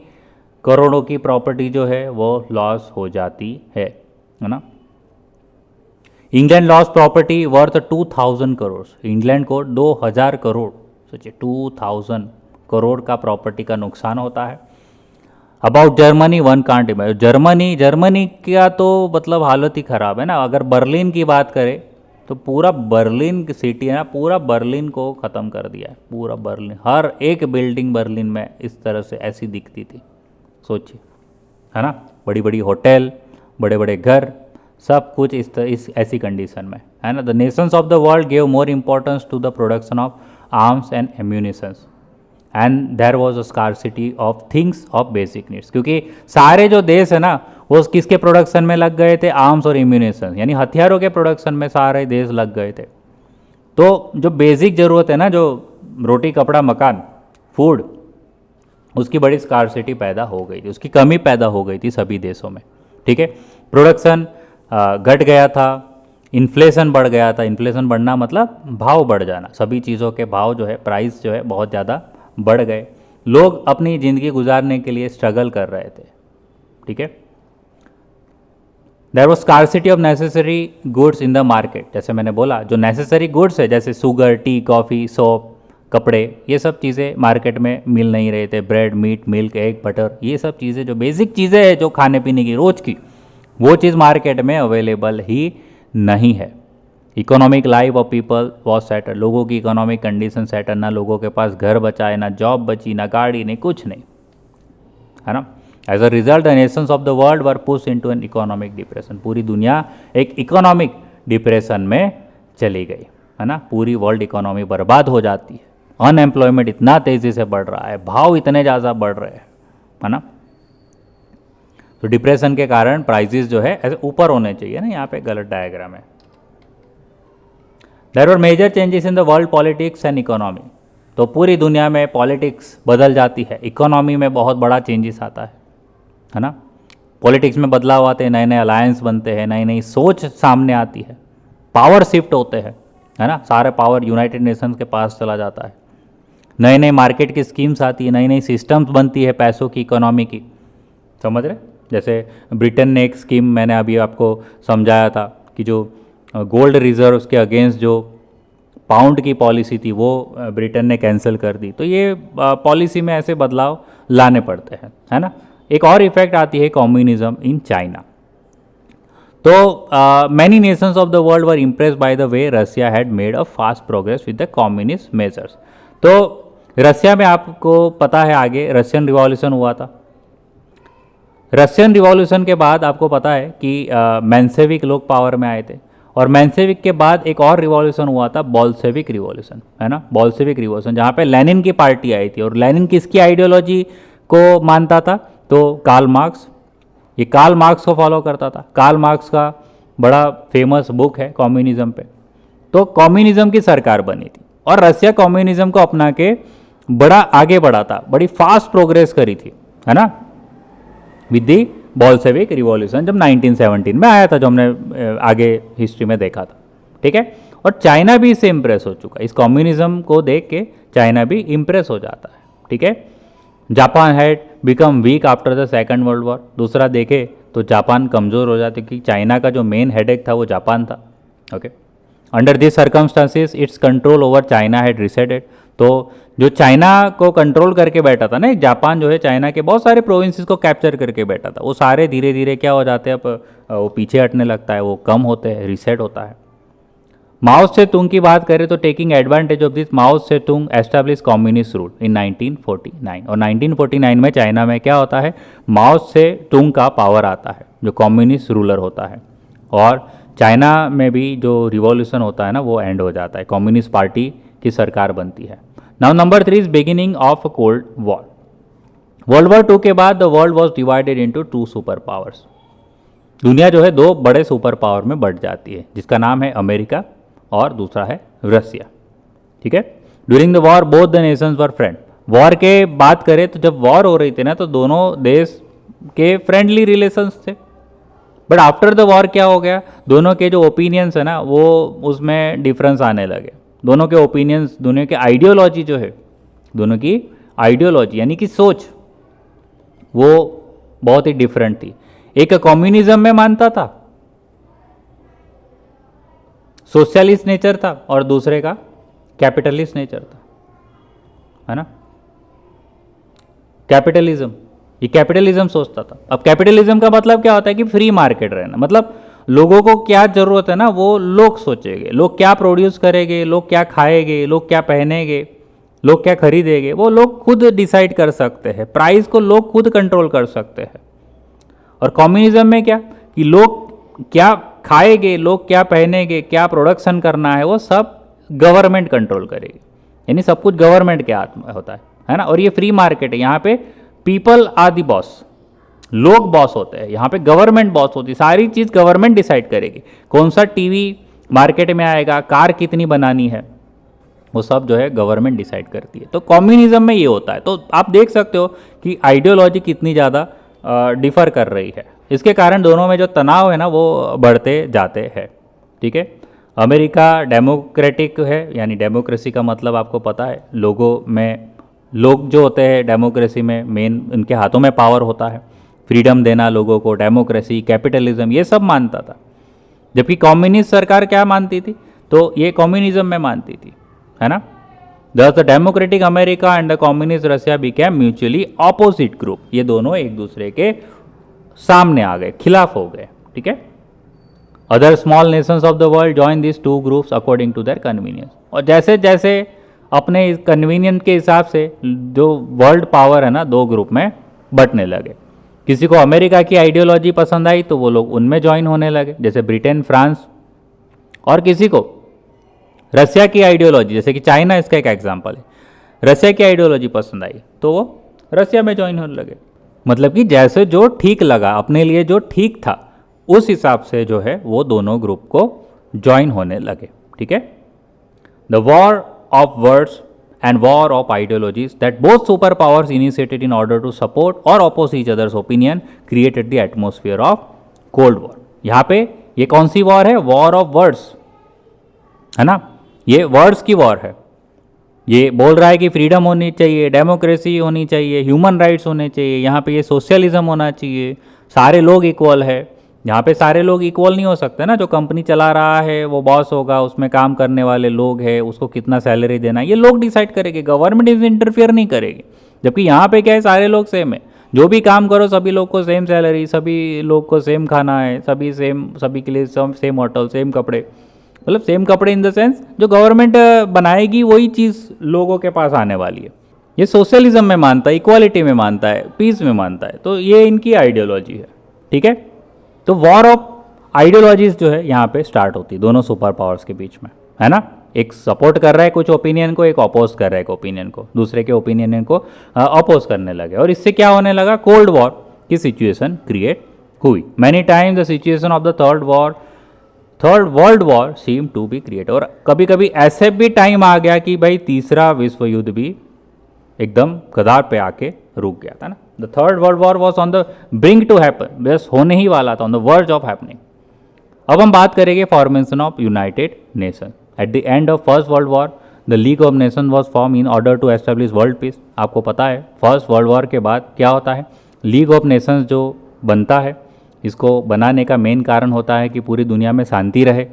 करोड़ों की प्रॉपर्टी जो है वो लॉस हो जाती है ना। England loss property worth 2,000 crore. England को 2,000 करोड़, सोचिए 2,000 करोड़ का प्रॉपर्टी का नुकसान होता है। About Germany one can't imagine. Germany का तो मतलब हालत ही ख़राब है ना। अगर बर्लिन की बात करें तो पूरा बर्लिन की सिटी है ना, पूरा बर्लिन को ख़त्म कर दिया है। पूरा बर्लिन, हर एक बिल्डिंग बर्लिन में इस तरह से ऐसी दिखती थी, सोचिए, है ना। बड़ी बड़ी होटल, बड़े बड़े घर, सब कुछ इस ऐसी कंडीशन में, है ना। The nations of the world gave more importance to the production of arms and ammunitions, and there was a scarcity of things of basic needs. क्योंकि सारे जो देश है ना वो किसके प्रोडक्शन में लग गए थे? आर्म्स और इम्यूनेशन, यानी हथियारों के प्रोडक्शन में सारे देश लग गए थे। तो जो बेसिक ज़रूरत है ना, जो रोटी कपड़ा मकान फूड, उसकी बड़ी स्कार्सिटी पैदा हो गई थी, उसकी कमी पैदा हो गई थी सभी देशों में। ठीक है, प्रोडक्शन घट गया था, इन्फ्लेशन बढ़ गया था। इन्फ्लेशन बढ़ना मतलब भाव बढ़ जाना, सभी चीज़ों के भाव जो है, प्राइस जो है बहुत ज़्यादा बढ़ गए। लोग अपनी ज़िंदगी गुजारने के लिए स्ट्रगल कर रहे थे। ठीक है, there was scarcity of necessary goods in the market, जैसे मैंने बोला जो नेसेसरी गुड्स है जैसे शुगर, टी, कॉफ़ी, सोप, कपड़े, ये सब चीज़ें मार्केट में मिल नहीं रहे थे। Bread, meat, milk, egg, butter, ये सब चीज़ें जो बेसिक चीज़ें हैं जो खाने पीने की रोज़ की, वो चीज़ मार्केट में अवेलेबल ही नहीं है। Economic life of people was settle, लोगों की इकोनॉमिक कंडीशन सेटल, ना लोगों के पास घर बचा है, ना जॉब बची, ना गाड़ी, नहीं कुछ नहीं, है ना। As a result the nations of the world were push into an economic depression, पूरी दुनिया एक इकोनॉमिक डिप्रेशन में चली गई, है ना। पूरी वर्ल्ड इकोनॉमी बर्बाद हो जाती है, अनएम्प्लॉयमेंट इतना तेज़ी से बढ़ रहा है, भाव इतने ज़्यादा बढ़ रहे हैं, है ना। तो डिप्रेशन के कारण प्राइजेस जो है ऐसे ऊपर होने चाहिए ना, यहाँ पे गलत डायग्राम है। There were major changes in the world politics and economy, तो पूरी दुनिया में पॉलिटिक्स बदल जाती है, इकोनॉमी में बहुत बड़ा चेंजेस आता है ना। पॉलिटिक्स में बदलाव आते हैं, नए नए अलायंस बनते हैं, नई नई सोच सामने आती है, पावर शिफ्ट होते हैं, है ना। सारे पावर यूनाइटेड नेशंस के पास चला जाता है, नए नए मार्केट की स्कीम्स आती है, नई नई सिस्टम्स बनती है पैसों की, इकोनॉमी की, समझ रहे। जैसे ब्रिटेन ने एक स्कीम, मैंने अभी आपको समझाया था कि जो गोल्ड रिजर्व के अगेंस्ट जो पाउंड की पॉलिसी थी वो ब्रिटेन ने कैंसिल कर दी। तो ये पॉलिसी में ऐसे बदलाव लाने पड़ते हैं, है ना। एक और इफेक्ट आती है कम्युनिज्म इन चाइना। तो many nations of the world were impressed by the way Russia had made a fast progress with the communist measures. तो रसिया में आपको पता है आगे रशियन रिवॉल्यूशन हुआ था। रशियन रिवॉल्यूशन के बाद आपको पता है कि मेंशेविक लोग पावर में आए थे, और मेंशेविक के बाद एक और रिवॉल्यूशन हुआ था, बोल्शेविक रिवॉल्यूशन, है ना। बोल्शेविक रिवॉल्यूशन जहाँ पे लेनिन की पार्टी आई थी, और लेनिन किसकी आइडियोलॉजी को मानता था, तो कार्ल मार्क्स, ये कार्ल मार्क्स को फॉलो करता था। कार्ल मार्क्स का बड़ा फेमस बुक है कम्युनिज्म पे। तो कम्युनिज्म की सरकार बनी थी, और रसिया कम्युनिज्म को अपना के बड़ा आगे बढ़ा था, बड़ी फास्ट प्रोग्रेस करी थी, है ना, विद दी बोल्शेविक रिवॉल्यूशन जब 1917 में आया था, जो हमने आगे हिस्ट्री में देखा था, ठीक है। और चाइना भी इससे इम्प्रेस हो चुका है, इस कम्युनिज्म को देख के चाइना भी इम्प्रेस हो जाता है, ठीक है। Japan had become weak after the second world war, दूसरा देखे तो जापान कमज़ोर हो जाते, क्योंकि चाइना का जो मेन हेडेक था वो जापान था, okay. Under this circumstances its control over China had receded, तो जो चाइना को कंट्रोल करके बैठा था ना, एक जापान जो है चाइना के बहुत सारे प्रोविंसेस को कैप्चर करके बैठा था, वो सारे धीरे धीरे क्या हो जाते हैं, अब वो पीछे हटने लगता है, वो कम होते हैं, रिसेट होता है। माओ से तुंग की बात करें तो टेकिंग एडवांटेज ऑफ दिस माओ से तुंग एस्टैब्लिश कम्युनिस्ट रूल इन 1949, और 1949 में चाइना में क्या होता है, माओ से तुंग का पावर आता है, जो कम्युनिस्ट रूलर होता है, और चाइना में भी जो रिवॉल्यूशन होता है ना वो एंड हो जाता है, कम्युनिस्ट पार्टी की सरकार बनती है। Now number 3 is beginning of cold war. World war 2 के बाद the world was divided into 2 super powers, दुनिया जो है 2 बड़े सुपर पावर में बढ़ जाती है, जिसका नाम है अमेरिका और दूसरा है रसिया, ठीक है। During the war both the Nations were friend, war के बात करें तो जब वॉर हो रही थी ना तो दोनों देश के फ्रेंडली रिलेशंस थे, बट आफ्टर द वॉर क्या हो गया, दोनों के जो ओपिनियंस है ना वो उसमें डिफरेंस आने लगे, दोनों के ओपिनियंस, दोनों के आइडियोलॉजी जो है, दोनों की आइडियोलॉजी यानी कि सोच वो बहुत ही डिफरेंट थी। एक कम्युनिज्म में मानता था, सोशलिस्ट नेचर था, और दूसरे का कैपिटलिस्ट नेचर था, है ना। कैपिटलिज्म, ये कैपिटलिज्म सोचता था। अब कैपिटलिज्म का मतलब क्या होता है कि फ्री मार्केट रहना, मतलब लोगों को क्या जरूरत है ना वो लोग सोचेंगे, लोग क्या प्रोड्यूस करेंगे, लोग क्या खाएंगे, लोग क्या पहनेंगे, लोग क्या खरीदेंगे, वो लोग खुद डिसाइड कर सकते हैं, प्राइस को लोग खुद कंट्रोल कर सकते हैं। और कम्युनिज्म में क्या कि लोग क्या खाएंगे, लोग क्या पहनेंगे, क्या प्रोडक्शन करना है, वो सब गवर्नमेंट कंट्रोल करेगी, यानी सब कुछ गवर्नमेंट के हाथ में होता है ना। और ये फ्री मार्केट है, यहाँ पे पीपल आर दी बॉस, लोग बॉस होते हैं, यहाँ पे गवर्नमेंट बॉस होती है, सारी चीज़ गवर्नमेंट डिसाइड करेगी, कौन सा टीवी मार्केट में आएगा, कार कितनी बनानी है, वो सब जो है गवर्नमेंट डिसाइड करती है। तो कम्युनिज्म में ये होता है। तो आप देख सकते हो कि आइडियोलॉजी कितनी ज़्यादा डिफर कर रही है, इसके कारण दोनों में जो तनाव है ना वो बढ़ते जाते हैं, ठीक है। अमेरिका डेमोक्रेटिक है, यानी डेमोक्रेसी का मतलब आपको पता है, लोगों में लोग जो होते हैं डेमोक्रेसी में मेन उनके हाथों में पावर होता है। फ्रीडम देना लोगों को, डेमोक्रेसी, कैपिटलिज्म, ये सब मानता था। जबकि कम्युनिस्ट सरकार क्या मानती थी, तो ये कम्युनिज्म में मानती थी, है ना। Thus the democratic America and the communist Russia became mutually opposite group। ये दोनों एक दूसरे के सामने आ गए, खिलाफ हो गए, ठीक है। Other small nations of the world join this two groups according to their convenience. और जैसे जैसे अपने कन्वीनियंस के हिसाब से जो वर्ल्ड पावर है ना, दो ग्रुप में बंटने लगे। किसी को अमेरिका की आइडियोलॉजी पसंद आई तो वो लोग उनमें ज्वाइन होने लगे, जैसे ब्रिटेन, फ्रांस। और किसी को रशिया की आइडियोलॉजी, जैसे कि चाइना इसका एक एग्जाम्पल है, रशिया की आइडियोलॉजी पसंद आई तो वो रशिया में ज्वाइन होने लगे। मतलब कि जैसे जो ठीक लगा, अपने लिए जो ठीक था, उस हिसाब से जो है वो दोनों ग्रुप को ज्वाइन होने लगे, ठीक है। The war of words and war of ideologies that both super powers initiated in order to support और oppose each others opinion created the atmosphere of cold war. यहाँ पे ये कौन सी वॉर है? वॉर ऑफ वर्ड्स, है ना। ये वर्ड्स की वॉर है। ये बोल रहा है कि फ्रीडम होनी चाहिए, डेमोक्रेसी होनी चाहिए, ह्यूमन राइट्स होने चाहिए, यहाँ पे ये सोशलिज्म होना चाहिए, सारे लोग इक्वल है। यहाँ पे सारे लोग इक्वल नहीं हो सकते ना। जो कंपनी चला रहा है वो बॉस होगा, उसमें काम करने वाले लोग हैं, उसको कितना सैलरी देना है ये लोग डिसाइड करेंगे, गवर्नमेंट इस इंटरफियर नहीं करेगी। जबकि यहाँ पे क्या है, सारे लोग सेम है, जो भी काम करो सभी लोग को सेम सैलरी, सभी लोग को सेम खाना है, सभी सेम, सभी के लिए सेम होटल, सेम कपड़े, मतलब सेम कपड़े इन द सेंस जो गवर्नमेंट बनाएगी वही चीज़ लोगों के पास आने वाली है। ये सोशलिज्म में मानता है, इक्वालिटी में मानता है, पीस में मानता है। तो ये इनकी आइडियोलॉजी है, ठीक है। तो वॉर ऑफ आइडियोलॉजीज जो है यहाँ पे स्टार्ट होती है दोनों सुपर पावर्स के बीच में, है ना। एक सपोर्ट कर रहा है कुछ ओपिनियन को, एक अपोज कर रहा है एक ओपिनियन को, दूसरे के ओपिनियन को अपोज करने लगे। और इससे क्या होने लगा? कोल्ड वॉर की सिचुएशन क्रिएट हुई। Many times the situation of the third world war seem to be create. और कभी कभी ऐसे भी टाइम आ गया कि भाई तीसरा विश्व युद्ध भी एकदम कगार पे आके रुक गया था ना। The third world war was on the brink to happen, बस होने ही वाला था, on the verge of happening. अब हम बात करेंगे formation of United Nation. At the end of first world war the League of Nation was form in order to establish world peace. आपको पता है फर्स्ट वर्ल्ड वॉर के बाद क्या होता है? लीग ऑफ नेशंस जो बनता है, इसको बनाने का मेन कारण होता है कि पूरी दुनिया में शांति रहे।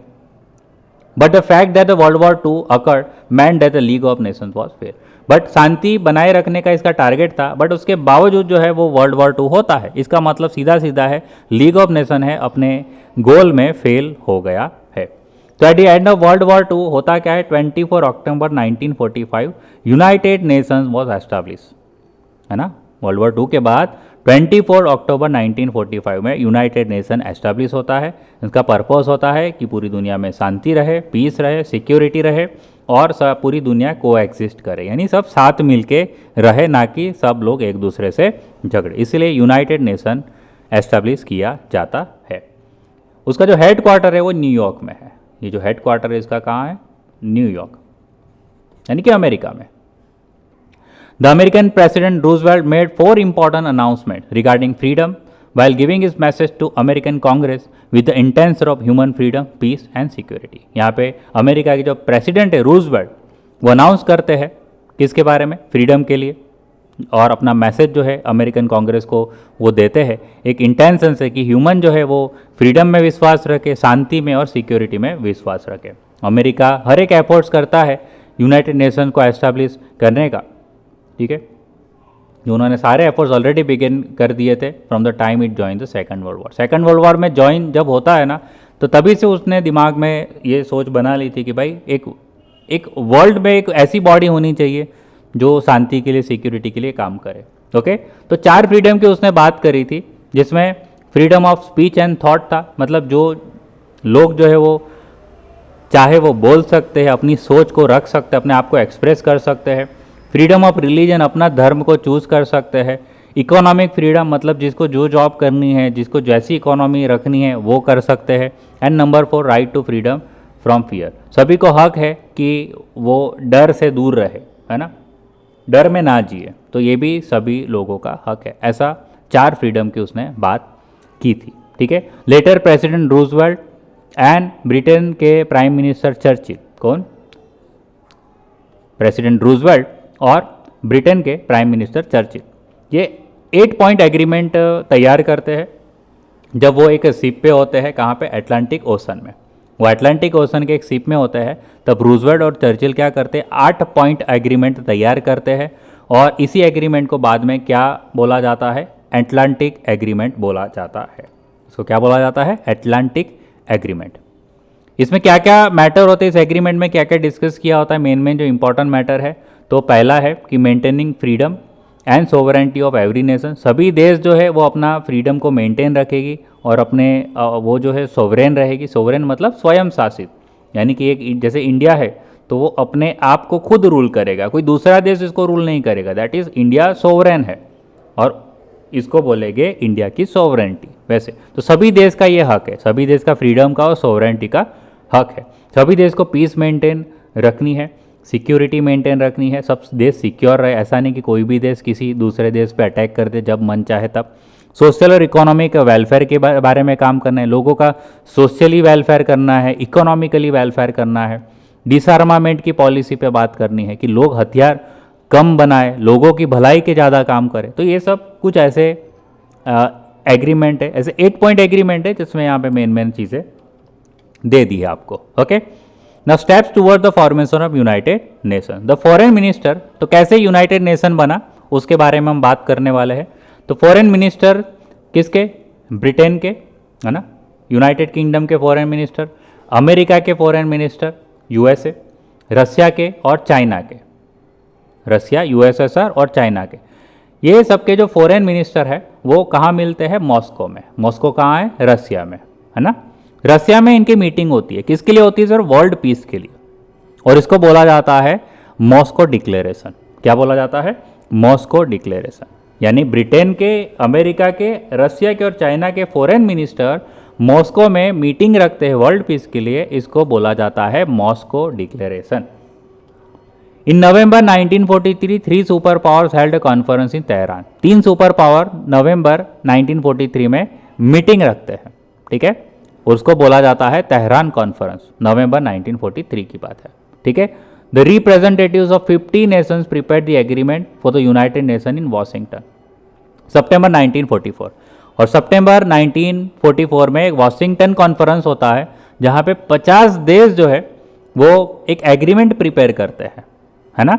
But the fact that the world war two occurred meant that the league of nations was fair. But शांति बनाए रखने का इसका टारगेट था, बट उसके बावजूद जो है वो वर्ल्ड वॉर 2 होता है। इसका मतलब सीधा सीधा है लीग ऑफ नेशन है अपने गोल में फेल हो गया है। तो eight the end of world war 2 होता क्या है? 24 अक्टूबर 1945 यूनाइटेड नेशंस वॉज एस्टैब्लिश, है ना। वर्ल्ड वॉर 2 के बाद 24 अक्टूबर 1945 में यूनाइटेड नेशन एस्टैब्लिश होता है। इसका पर्पस होता है कि पूरी दुनिया में शांति रहे, पीस रहे, सिक्योरिटी रहे और सब पूरी दुनिया को एग्जिस्ट करे, यानी सब साथ मिलके रहे, ना कि सब लोग एक दूसरे से झगड़े। इसलिए यूनाइटेड नेशन एस्टैब्लिश किया जाता है। उसका जो हेड क्वार्टर है वो न्यूयॉर्क में है। ये जो हेड क्वार्टर है इसका कहाँ है? न्यूयॉर्क, यानी कि अमेरिका में। The American President Roosevelt made 4 important announcements regarding freedom while giving his message to American Congress with the intention of human freedom, peace and security। यहाँ पे अमेरिका के जो प्रेसिडेंट है रूजवेल्ट, वो अनाउंस करते हैं किसके बारे में? फ्रीडम के लिए। और अपना मैसेज जो है अमेरिकन कांग्रेस को वो देते हैं एक इंटेंशन से कि ह्यूमन जो है वो फ्रीडम में विश्वास रखे, शांति में और सिक्योरिटी में विश्वास रखे। अमेरिका हर एक एफर्ट्स करता है यूनाइटेड नेशन को एस्टैब्लिश करने का, ठीक है। उन्होंने सारे एफर्ट्स ऑलरेडी बिगिन कर दिए थे from the time it join the second world war. Second world war में ज्वाइन जब होता है ना, तो तभी से उसने दिमाग में ये सोच बना ली थी कि भाई एक वर्ल्ड में एक ऐसी बॉडी होनी चाहिए जो शांति के लिए, सिक्योरिटी के लिए काम करे। ओके, तो 4 फ्रीडम की उसने बात करी थी, जिसमें freedom of speech and thought था। मतलब जो लोग जो है वो चाहे वो बोल सकते हैं, अपनी सोच को रख सकते हैं, अपने आप को एक्सप्रेस कर सकते हैं। फ्रीडम ऑफ रिलीजन, अपना धर्म को चूज़ कर सकते हैं। इकोनॉमिक फ्रीडम, मतलब जिसको जो जॉब करनी है, जिसको जैसी इकोनॉमी रखनी है वो कर सकते हैं। And number 4 right to freedom from fear. सभी को हक है कि वो डर से दूर रहे, है ना, डर में ना जिए। तो ये भी सभी लोगों का हक है। ऐसा 4 फ्रीडम की उसने बात की थी, ठीक है। Later president Roosevelt and Britain के प्राइम मिनिस्टर चर्चिल, कौन? प्रेसिडेंट रूजवेल्ट और ब्रिटेन के प्राइम मिनिस्टर चर्चिल, ये 8 पॉइंट एग्रीमेंट तैयार करते हैं जब वो एक शिप पे होते हैं, कहाँ पे, अटलांटिक ओशन में। वो अटलांटिक ओशन के एक शिप में होते हैं, तब रूजवेल्ट और चर्चिल क्या करते हैं, 8 पॉइंट एग्रीमेंट तैयार करते हैं और इसी एग्रीमेंट को बाद में क्या बोला जाता है, अटलांटिक एग्रीमेंट बोला जाता है। इसको क्या बोला जाता है, अटलांटिक एग्रीमेंट। इसमें क्या क्या मैटर होते हैं, इस एग्रीमेंट में क्या क्या डिस्कस किया होता है, मेन जो इंपॉर्टेंट मैटर है, तो पहला है कि maintaining freedom and sovereignty of every nation. सभी देश जो है वो अपना फ्रीडम को मेंटेन रखेगी और अपने वो जो है सोवरेन रहेगी। सोवरेन मतलब स्वयं शासित, यानी कि एक जैसे इंडिया है तो वो अपने आप को खुद रूल करेगा, कोई दूसरा देश इसको रूल नहीं करेगा। दैट इज़ इंडिया सोवरेन है और इसको बोलेंगे इंडिया की सोवरेंटी। वैसे तो सभी देश का ये हक है, सभी देश का फ्रीडम का और सोवरेंटी का हक है। सभी देश को पीस मेंटेन रखनी है, सिक्योरिटी मेंटेन रखनी है, सब देश सिक्योर रहे। ऐसा नहीं कि कोई भी देश किसी दूसरे देश पे अटैक कर दे जब मन चाहे तब। सोशल और इकोनॉमिक वेलफेयर के बारे में काम करना है, लोगों का सोशली वेलफेयर करना है, इकोनॉमिकली वेलफेयर करना है। डिसआर्मामेंट की पॉलिसी पे बात करनी है कि लोग हथियार कम बनाए, लोगों की भलाई के ज़्यादा काम करें। तो ये सब कुछ ऐसे एग्रीमेंट है, ऐसे 8 पॉइंट एग्रीमेंट है जिसमें यहाँ पे मेन चीज़ें दे दी है आपको। Okay, now steps toward the formation of United nation. The foreign minister, तो कैसे यूनाइटेड नेशन बना उसके बारे में हम बात करने वाले हैं। तो फॉरेन मिनिस्टर किसके, ब्रिटेन के, है ना, यूनाइटेड किंगडम के फॉरेन मिनिस्टर, अमेरिका के फॉरेन मिनिस्टर, यूएसए, रसिया के और चाइना के, रसिया, यूएसएसआर और चाइना के, ये सबके जो फॉरेन मिनिस्टर है वो कहाँ मिलते हैं, मॉस्को में। मॉस्को कहाँ है, रसिया में, है ना। रसिया में इनकी मीटिंग होती है, किसके लिए होती है सर, वर्ल्ड पीस के लिए, और इसको बोला जाता है मॉस्को डिक्लेरेशन। क्या बोला जाता है, मॉस्को डिक्लेरेशन। यानी ब्रिटेन के, अमेरिका के, रसिया के और चाइना के फॉरेन मिनिस्टर मॉस्को में मीटिंग रखते हैं वर्ल्ड पीस के लिए, इसको बोला जाता है Moscow declaration. In November 1943 3 super powers held a conference in Tehran. 3 super power November 1943 में मीटिंग रखते हैं, ठीक है, उसको बोला जाता है तेहरान कॉन्फ्रेंस। नवंबर 1943 की बात है, ठीक है। The representatives of 50 nations prepared the agreement for the United Nation in Washington, सितंबर 1944। और सितंबर 1944 में एक वॉशिंगटन कॉन्फ्रेंस होता है जहां पे 50 देश जो है वो एक एग्रीमेंट प्रिपेयर करते हैं, है ना,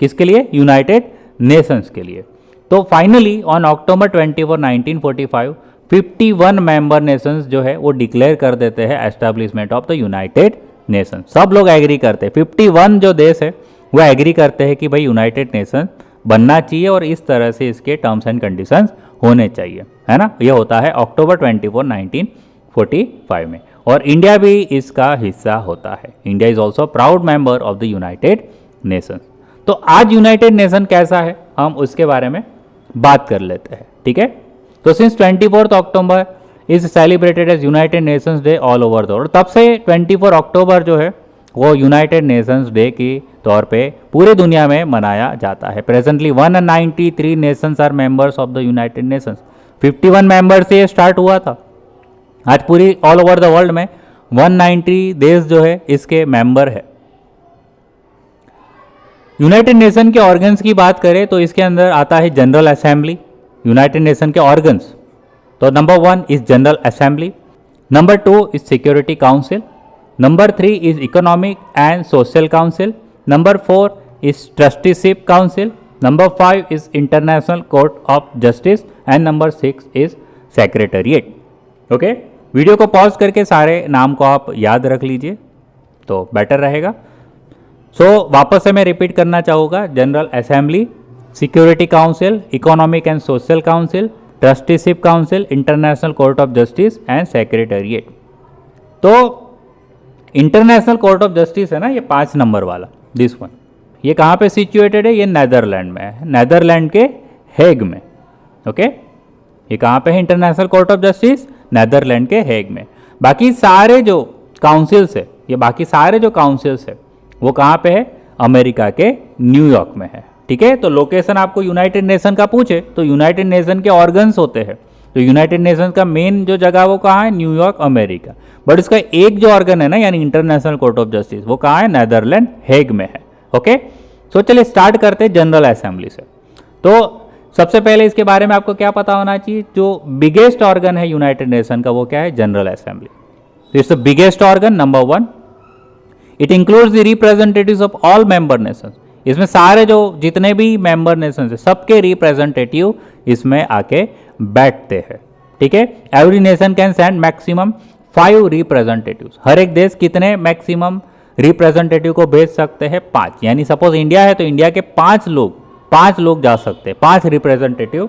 किसके लिए, यूनाइटेड नेशंस के लिए। तो finally on October 24, 1945 51 member Nations जो है वो डिक्लेयर कर देते हैं establishment of the United nation. सब लोग एग्री करते हैं, 51 जो देश है वो एग्री करते हैं कि भाई यूनाइटेड नेशन बनना चाहिए और इस तरह से इसके टर्म्स एंड कंडीशंस होने चाहिए, है ना। ये होता है अक्टूबर 24, 1945 में, और इंडिया भी इसका हिस्सा होता है। India is also proud member of the United Nations. तो आज यूनाइटेड नेशन कैसा है हम उसके बारे में बात कर लेते हैं, ठीक है। तो since 24 October is celebrated as United Nations day all over the world. तब से 24 अक्टूबर जो है वो यूनाइटेड नेशंस डे के तौर पे पूरे दुनिया में मनाया जाता है। Presently 193 nations are members of the United Nations. 51 member से ये स्टार्ट हुआ था, आज पूरी ऑल ओवर द वर्ल्ड में 190 देश जो है इसके मेंबर है। यूनाइटेड नेशन के ऑर्गन्स की बात करें तो इसके अंदर आता है जनरल असेंबली। यूनाइटेड नेशन के ऑर्गन्स, तो number 1 is general assembly, number 2 is security council, number 3 is economic and social council, number 4 is trusteeship council, number 5 is international court of justice and number 6 is secretariat. Okay, video को pause करके सारे नाम को आप याद रख लीजिए तो बेटर रहेगा। वापस से मैं रिपीट करना चाहूँगा, general assembly, security council, economic and social council, trusteeship council, international court of justice and secretariat. तो इंटरनेशनल कोर्ट ऑफ जस्टिस है ना, ये 5 नंबर वाला, दिस वन, ये कहाँ पे सिचुएटेड है, ये नेदरलैंड में है, नेदरलैंड के हेग में। ओके, ये कहाँ पे है international court of justice, Netherland के हेग में। बाकी सारे जो काउंसिल्स है, ये बाकी सारे जो काउंसिल्स है वो कहाँ पे है, अमेरिका के न्यूयॉर्क में है, ठीक है। तो लोकेशन आपको यूनाइटेड नेशन का पूछे तो यूनाइटेड नेशन के ऑर्गन्स होते हैं, तो यूनाइटेड नेशन का मेन जो जगह वो कहाँ है, न्यूयॉर्क, अमेरिका। बट इसका एक जो ऑर्गन है ना, यानी इंटरनेशनल कोर्ट ऑफ जस्टिस, वो कहाँ है, नेदरलैंड हेग में है। ओके, सो चलिए स्टार्ट करते हैं जनरल असेंबली से। तो सबसे पहले इसके बारे में आपको क्या पता होना चाहिए, जो बिगेस्ट ऑर्गन है यूनाइटेड नेशन का वो क्या है, general assembly. It's the biggest organ, number 1। It includes the representatives of all member Nations. इसमें सारे जो जितने भी मेंबर नेशंस है सबके रिप्रेजेंटेटिव इसमें आके बैठते हैं, ठीक है। Every nation can send maximum 5 representatives. हर एक देश कितने मैक्सिमम रिप्रेजेंटेटिव को भेज सकते हैं, 5। यानी सपोज इंडिया है तो इंडिया के 5 लोग जा सकते हैं, 5 रिप्रेजेंटेटिव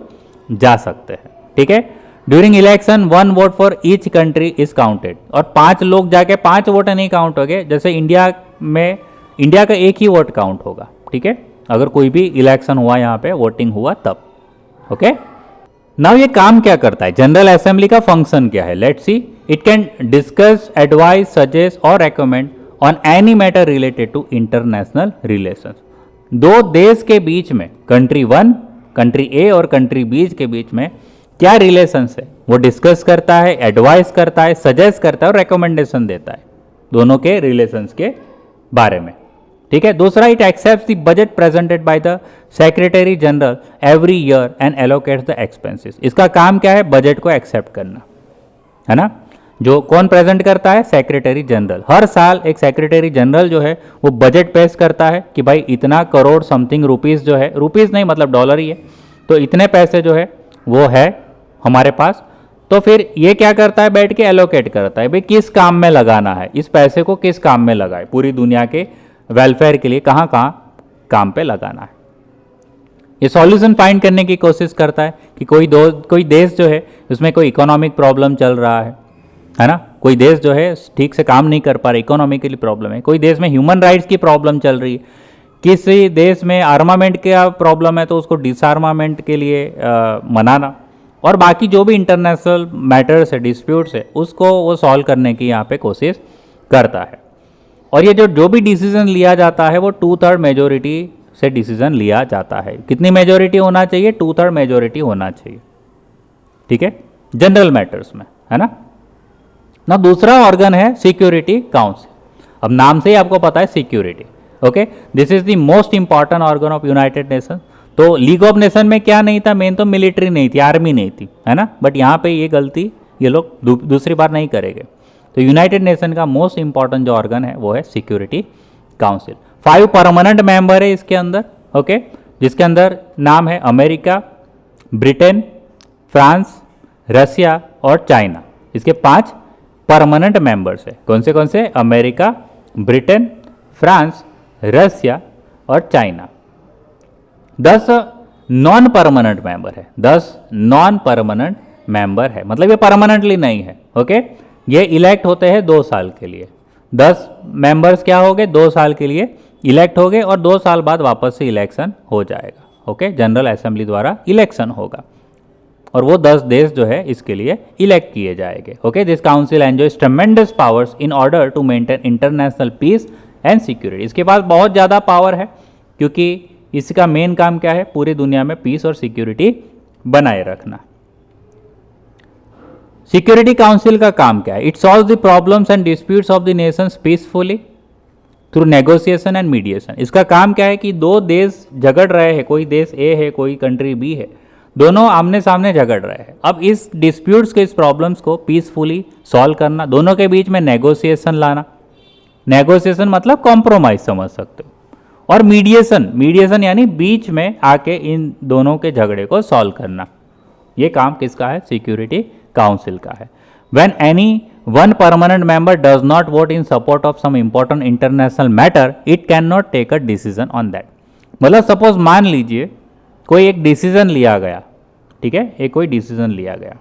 जा सकते हैं, ठीक है। During election 1 vote for each country is counted. और 5 लोग जाके 5 वोट नहीं काउंट होंगे, जैसे इंडिया में इंडिया का एक ही वोट काउंट होगा, ठीक है, अगर कोई भी इलेक्शन हुआ यहाँ पे वोटिंग हुआ तब, ओके। नाउ ये काम क्या करता है, जनरल असेंबली का फंक्शन क्या है, let's see. It can discuss, advise, suggest और recommend on any matter related to international relations. दो देश के बीच में, कंट्री 1, कंट्री ए और कंट्री बी के बीच में क्या रिलेशंस है वो डिस्कस करता है, एडवाइस करता है, सजेस्ट करता है और रिकमेंडेशन देता है दोनों के रिलेशंस के बारे में, ठीक है। दूसरा, it accepts the budget presented by the secretary general every year and allocates the expenses. इसका काम क्या है, बजट को एक्सेप्ट करना, है ना। जो कौन प्रेजेंट करता है, सेक्रेटरी जनरल। हर साल एक सेक्रेटरी जनरल जो है वो बजट पेश करता है कि भाई इतना करोड़ समथिंग रुपीस जो है, रुपीस नहीं मतलब डॉलर ही है, तो इतने पैसे जो है वो है हमारे पास। तो फिर ये क्या करता है, बैठ के एलोकेट करता है भाई किस काम में लगाना है, इस पैसे को किस काम में लगाए, पूरी दुनिया के वेलफेयर के लिए कहाँ कहाँ काम पे लगाना है। ये सॉल्यूशन फाइंड करने की कोशिश करता है कि कोई देश जो है उसमें कोई इकोनॉमिक प्रॉब्लम चल रहा है ना, कोई देश जो है ठीक से काम नहीं कर पा रहा, इकोनॉमिकली प्रॉब्लम है, कोई देश में ह्यूमन राइट्स की प्रॉब्लम चल रही है, किसी देश में आर्मामेंट का प्रॉब्लम है तो उसको डिसआर्मामेंट के लिए मनाना, और बाकी जो भी इंटरनेशनल मैटर्स है, डिस्प्यूट्स है, उसको वो सॉल्व करने की यहाँ पे कोशिश करता है। और ये जो भी डिसीजन लिया जाता है वो 2/3 मेजोरिटी से डिसीजन लिया जाता है। कितनी मेजोरिटी होना चाहिए, 2/3 मेजोरिटी होना चाहिए, ठीक है, जनरल मैटर्स में, है ना। ना दूसरा ऑर्गन है सिक्योरिटी काउंसिल। अब नाम से ही आपको पता है security, okay. This is the most important organ of United nation. तो लीग ऑफ नेशन में क्या नहीं था, मेन तो मिलिट्री नहीं थी, आर्मी नहीं थी, है ना। बट यहाँ पे ये गलती ये लोग दूसरी बार नहीं करेंगे। तो यूनाइटेड नेशन का मोस्ट इंपॉर्टेंट जो ऑर्गन है वो है सिक्योरिटी काउंसिल। 5 परमानेंट मेंबर है इसके अंदर, ओके, जिसके अंदर नाम है अमेरिका, ब्रिटेन, फ्रांस, रसिया और चाइना। इसके 5 परमानेंट मेंबर्स है। कौन से, अमेरिका, ब्रिटेन, फ्रांस, रसिया और चाइना। 10 नॉन परमानेंट मेंबर है, 10 नॉन परमानेंट मेंबर है, मतलब ये परमानेंटली नहीं है, ओके। ये इलेक्ट होते हैं 2 साल के लिए। 10 मेंबर्स क्या हो गए, 2 साल के लिए इलेक्ट हो गए और 2 साल बाद वापस से इलेक्शन हो जाएगा, ओके। जनरल असेंबली द्वारा इलेक्शन होगा और वो 10 देश जो है इसके लिए इलेक्ट किए जाएंगे, okay. This council enjoys tremendous powers in order to maintain international peace and security. इसके पास बहुत ज़्यादा पावर है क्योंकि इसका मेन काम क्या है, पूरी दुनिया में पीस और सिक्योरिटी बनाए रखना। सिक्योरिटी काउंसिल का काम क्या है, it solve the problems and disputes of the Nations peacefully through negotiation and mediation. इसका काम क्या है कि 2 देश झगड़ रहे हैं, कोई देश ए है कोई कंट्री बी है, दोनों आमने सामने झगड़ रहे हैं। अब इस डिस्प्यूट्स के, इस प्रॉब्लम्स को पीसफुली सॉल्व करना, दोनों के बीच में नेगोशिएशन लाना, नेगोशिएशन मतलब कॉम्प्रोमाइज समझ सकते हो, और मीडिएशन यानी बीच में आके इन दोनों के झगड़े को सॉल्व करना। ये काम किसका है, सिक्योरिटी काउंसिल का है। When any one permanent member does not vote in support of some important international matter, it cannot take a decision on that. मतलब सपोज मान लीजिए कोई एक डिसीजन लिया गया, ठीक है, एक कोई डिसीजन लिया गया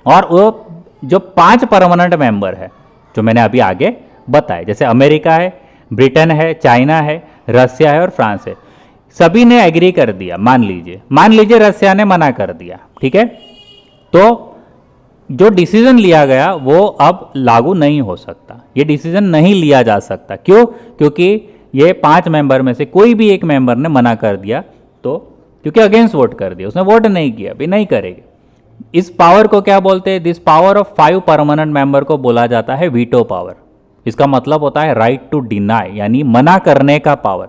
और वो जो 5 परमानेंट मेंबर है जो मैंने अभी आगे बताए, जैसे अमेरिका है, ब्रिटेन है, चाइना है, रसिया है और फ्रांस है, सभी ने एग्री कर दिया। मान लीजिए रसिया ने मना कर दिया, ठीक है, तो जो डिसीजन लिया गया वो अब लागू नहीं हो सकता, ये डिसीजन नहीं लिया जा सकता। क्यों, क्योंकि ये 5 मेंबर में से कोई भी एक मेंबर ने मना कर दिया, तो क्योंकि अगेंस्ट वोट कर दिया, उसने वोट नहीं किया, भी नहीं करेंगे। इस पावर को क्या बोलते हैं, this power of 5 permanent member को बोला जाता है वीटो पावर। इसका मतलब होता है राइट टू डिनाई, यानी मना करने का पावर,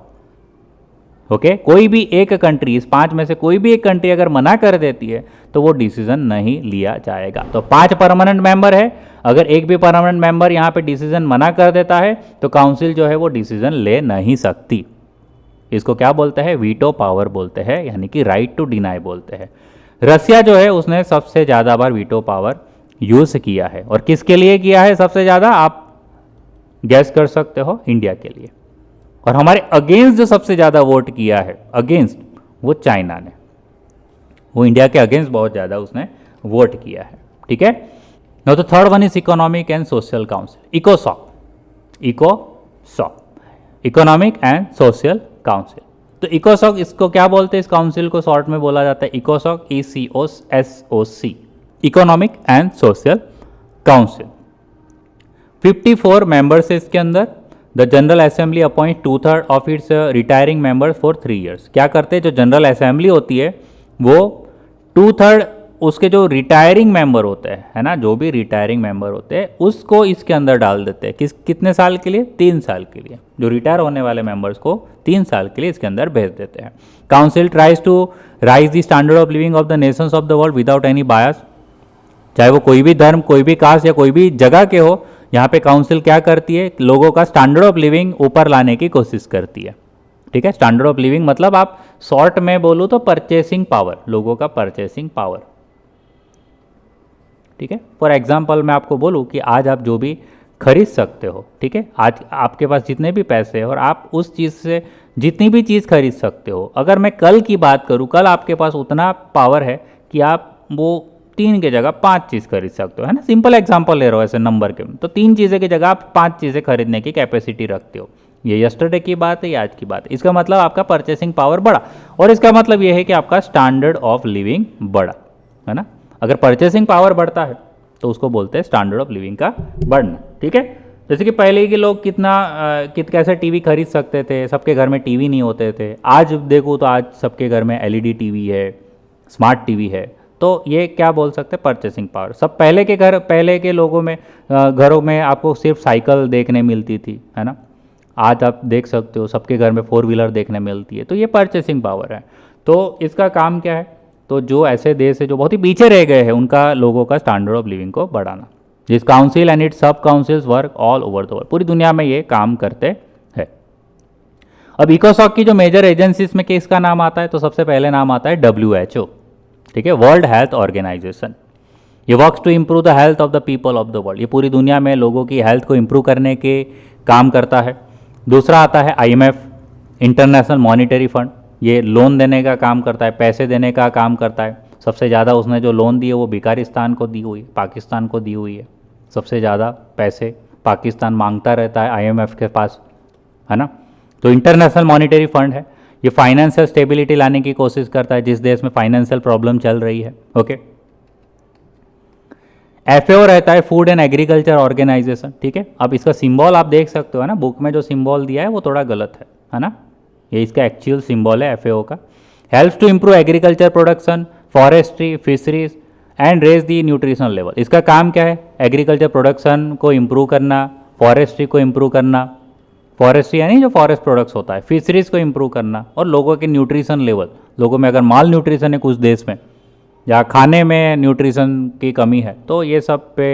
ओके कोई भी एक कंट्री, इस 5 में से कोई भी एक कंट्री अगर मना कर देती है तो वो डिसीजन नहीं लिया जाएगा। तो 5 परमानेंट मेंबर है, अगर एक भी परमानेंट मेंबर यहाँ पे डिसीजन मना कर देता है तो काउंसिल जो है वो डिसीजन ले नहीं सकती। इसको क्या बोलते हैं? वीटो पावर बोलते हैं, यानी कि राइट टू डिनाई बोलते हैं। रसिया जो है उसने सबसे ज़्यादा बार वीटो पावर यूज़ किया है, और किसके लिए किया है सबसे ज़्यादा? आप गैस कर सकते हो, इंडिया के लिए। और हमारे अगेंस्ट जो सबसे ज़्यादा वोट किया है अगेंस्ट, वो चाइना ने, वो इंडिया के अगेंस्ट बहुत ज़्यादा उसने वोट किया है। ठीक है। Now the third one is economic and social council, इकोसॉक, इकोनॉमिक एंड सोशल काउंसिल। तो इकोसॉक, इसको क्या बोलते हैं? इस काउंसिल को शॉर्ट में बोला जाता है इकोसॉक, ECOSOC, economic and social council. 54 members है इसके अंदर। The general assembly appoint 2/3 of its retiring members for 3 years. क्या करते हैं? जो जनरल असेंबली होती है वो 2/3 उसके जो रिटायरिंग मेंबर होते हैं, है ना, जो भी रिटायरिंग मेंबर होते हैं उसको इसके अंदर डाल देते हैं। कितने साल के लिए? 3 साल के लिए। जो रिटायर होने वाले मेंबर्स को 3 साल के लिए इसके अंदर भेज देते हैं। Council tries to raise the standard of living of the nations of the world without any bias. चाहे वो कोई भी धर्म, कोई भी कास्ट या कोई भी जगह के हो, यहाँ पे काउंसिल क्या करती है? लोगों का स्टैंडर्ड ऑफ लिविंग ऊपर लाने की कोशिश करती है। ठीक है। स्टैंडर्ड ऑफ लिविंग मतलब आप शॉर्ट में बोलूँ तो परचेसिंग पावर, लोगों का परचेसिंग पावर। ठीक है। फॉर एग्जाम्पल मैं आपको बोलूँ कि आज आप जो भी खरीद सकते हो, ठीक है, आज आपके पास जितने भी पैसे हैं और आप उस चीज़ से जितनी भी चीज़ खरीद सकते हो, अगर मैं कल की बात करूँ, कल आपके पास उतना पावर है कि आप वो 3 की जगह 5 चीज़ खरीद सकते हो, है ना। सिंपल एग्जांपल ले रहा हूँ ऐसे नंबर के, तो 3 चीज़ें की जगह आप 5 चीज़ें खरीदने की कैपेसिटी रखते हो। ये यस्टरडे की बात है, ये आज की बात है। इसका मतलब आपका परचेसिंग पावर बढ़ा, और इसका मतलब ये है कि आपका स्टैंडर्ड ऑफ लिविंग बढ़ा, है ना। अगर परचेसिंग पावर बढ़ता है तो उसको बोलते हैं स्टैंडर्ड ऑफ लिविंग का बढ़ना। ठीक है। जैसे कि पहले के लोग कैसे टीवी खरीद सकते थे, सबके घर में टीवी नहीं होते थे। आज देखो तो आज सबके घर में LED टीवी है, स्मार्ट टीवी है। तो ये क्या बोल सकते हैं? Purchasing power. सब पहले के लोगों में घरों में आपको सिर्फ साइकिल देखने मिलती थी, है ना। आज आप देख सकते हो सबके घर में 4 व्हीलर देखने मिलती है। तो ये परचेसिंग पावर है। तो इसका काम क्या है? तो जो ऐसे देश है जो बहुत ही पीछे रह गए हैं, उनका लोगों का स्टैंडर्ड ऑफ लिविंग को बढ़ाना। दिस काउंसिल एंड इट्स सब councils work all over the world, पूरी दुनिया में ये काम करते हैं। अब इकोसॉक की जो मेजर एजेंसीज में किसका नाम आता है? तो सबसे पहले नाम आता है WHO, ठीक है, वर्ल्ड हेल्थ ऑर्गेनाइजेशन। ये works to improve the health of the people of the world, ये पूरी दुनिया में लोगों की हेल्थ को इम्प्रूव करने के काम करता है। दूसरा आता है IMF, इंटरनेशनल मॉनिटरी फंड, ये लोन देने का काम करता है, पैसे देने का काम करता है। सबसे ज़्यादा उसने जो लोन दिए वो भिखारिस्तान को दी हुई, पाकिस्तान को दी हुई है। सबसे ज़्यादा पैसे पाकिस्तान मांगता रहता है IMF के पास, है ना। तो इंटरनेशनल मॉनिटरी फंड है, ये फाइनेंशियल स्टेबिलिटी लाने की कोशिश करता है जिस देश में फाइनेंशियल प्रॉब्लम चल रही है। ओके। FAO रहता है, फूड एंड एग्रीकल्चर ऑर्गेनाइजेशन, ठीक है। अब इसका सिंबल आप देख सकते हो, है ना, बुक में जो सिंबल दिया है वो थोड़ा गलत है ना। ये इसका एक्चुअल सिंबल है FAO का। Helps to improve agriculture production, forestry, fisheries and raise the nutrition level. इसका काम क्या है? एग्रीकल्चर प्रोडक्शन को इम्प्रूव करना, फॉरेस्ट्री को इम्प्रूव करना, फॉरेस्ट्री यानी जो फॉरेस्ट प्रोडक्ट्स होता है, फिशरीज को इम्प्रूव करना, और लोगों के न्यूट्रिशन लेवल, लोगों में अगर माल न्यूट्रिशन है कुछ देश में या खाने में न्यूट्रिशन की कमी है, तो ये सब पे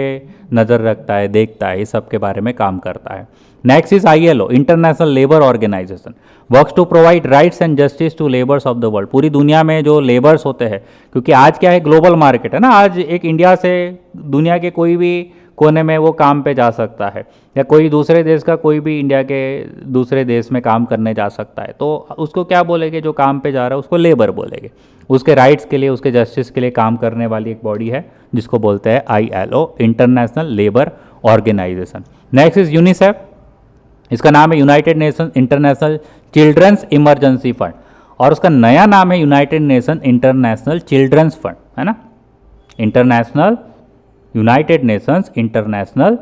नज़र रखता है, देखता है, इस सब के बारे में काम करता है। Next is ILO, international labour organization, works to provide rights and justice to labours of the world. पूरी दुनिया में जो लेबर्स होते हैं, क्योंकि आज क्या है, ग्लोबल मार्केट है ना, आज एक इंडिया से दुनिया के कोई भी कोने में वो काम पे जा सकता है, या कोई दूसरे देश का कोई भी इंडिया के दूसरे देश में काम करने जा सकता है। तो उसको क्या बोलेंगे? जो काम पे जा रहा है उसको लेबर बोलेंगे। उसके राइट्स के लिए, उसके जस्टिस के लिए काम करने वाली एक बॉडी है जिसको बोलते हैं ILO, international labour organization. Next is UNICEF, इसका नाम है United Nation international children's emergency fund, और उसका नया नाम है United Nation international children's fund, है ना। United Nations international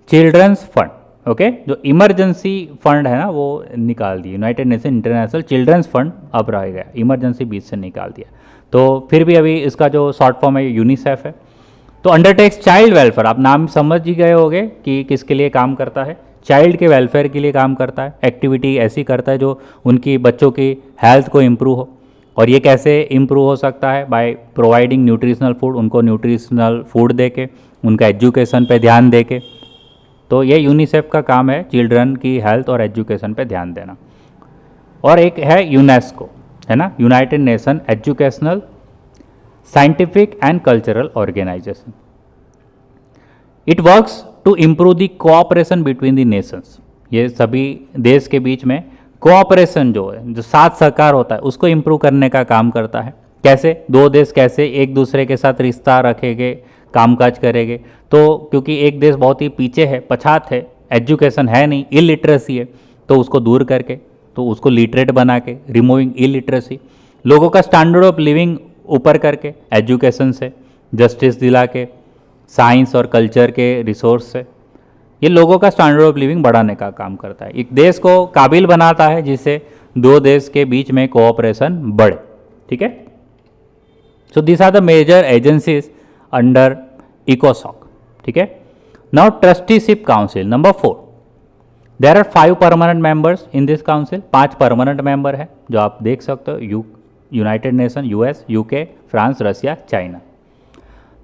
children's fund, okay. जो इमरजेंसी फंड है ना वो निकाल दिया, United Nation international children's fund अब रह गया, इमरजेंसी बीच से निकाल दिया। तो फिर भी अभी इसका जो शॉर्ट फॉर्म है यूनिसेफ है। तो अंडरटेक्स चाइल्ड वेलफेयर, आप नाम समझ ही गए होंगे कि किसके लिए काम करता है। चाइल्ड के वेलफेयर के लिए काम करता है, एक्टिविटी ऐसी करता है जो उनकी बच्चों की हेल्थ को इम्प्रूव हो। और ये कैसे इम्प्रूव हो सकता है? बाय प्रोवाइडिंग न्यूट्रिशनल फूड, उनको न्यूट्रिशनल फूड दे के, उनका एजुकेशन पे ध्यान दे के। तो ये यूनिसेफ का काम है, चिल्ड्रन की हेल्थ और एजुकेशन पे ध्यान देना। और एक है यूनेस्को, है ना, United Nation educational scientific and cultural organization. It works to improve the cooperation between the nations. ये सभी देश के बीच में कोऑपरेशन जो है, जो साथ सहकार होता है, उसको इम्प्रूव करने का काम करता है। कैसे? दो देश कैसे एक दूसरे के साथ रिश्ता रखेंगे, कामकाज करेंगे। तो क्योंकि एक देश बहुत ही पीछे है, पछात है, एजुकेशन है नहीं, इलिटरेसी है, तो उसको दूर करके, तो उसको लिटरेट बना के, रिमूविंग इलिटरेसी, लोगों का स्टैंडर्ड ऑफ लिविंग ऊपर करके, एजुकेशन से, जस्टिस दिला के, साइंस और कल्चर के रिसोर्स से, ये लोगों का स्टैंडर्ड ऑफ लिविंग बढ़ाने का काम करता है। एक देश को काबिल बनाता है जिससे दो देश के बीच में कोऑपरेशन बढ़े। ठीक है। So this are the major agencies under इकोसॉक। ठीक है। Now trusteeship council number 4, there are 5 permanent members in this council. 5 permanent member है जो आप देख सकते हो, United Nation, US, UK, France, Russia, China.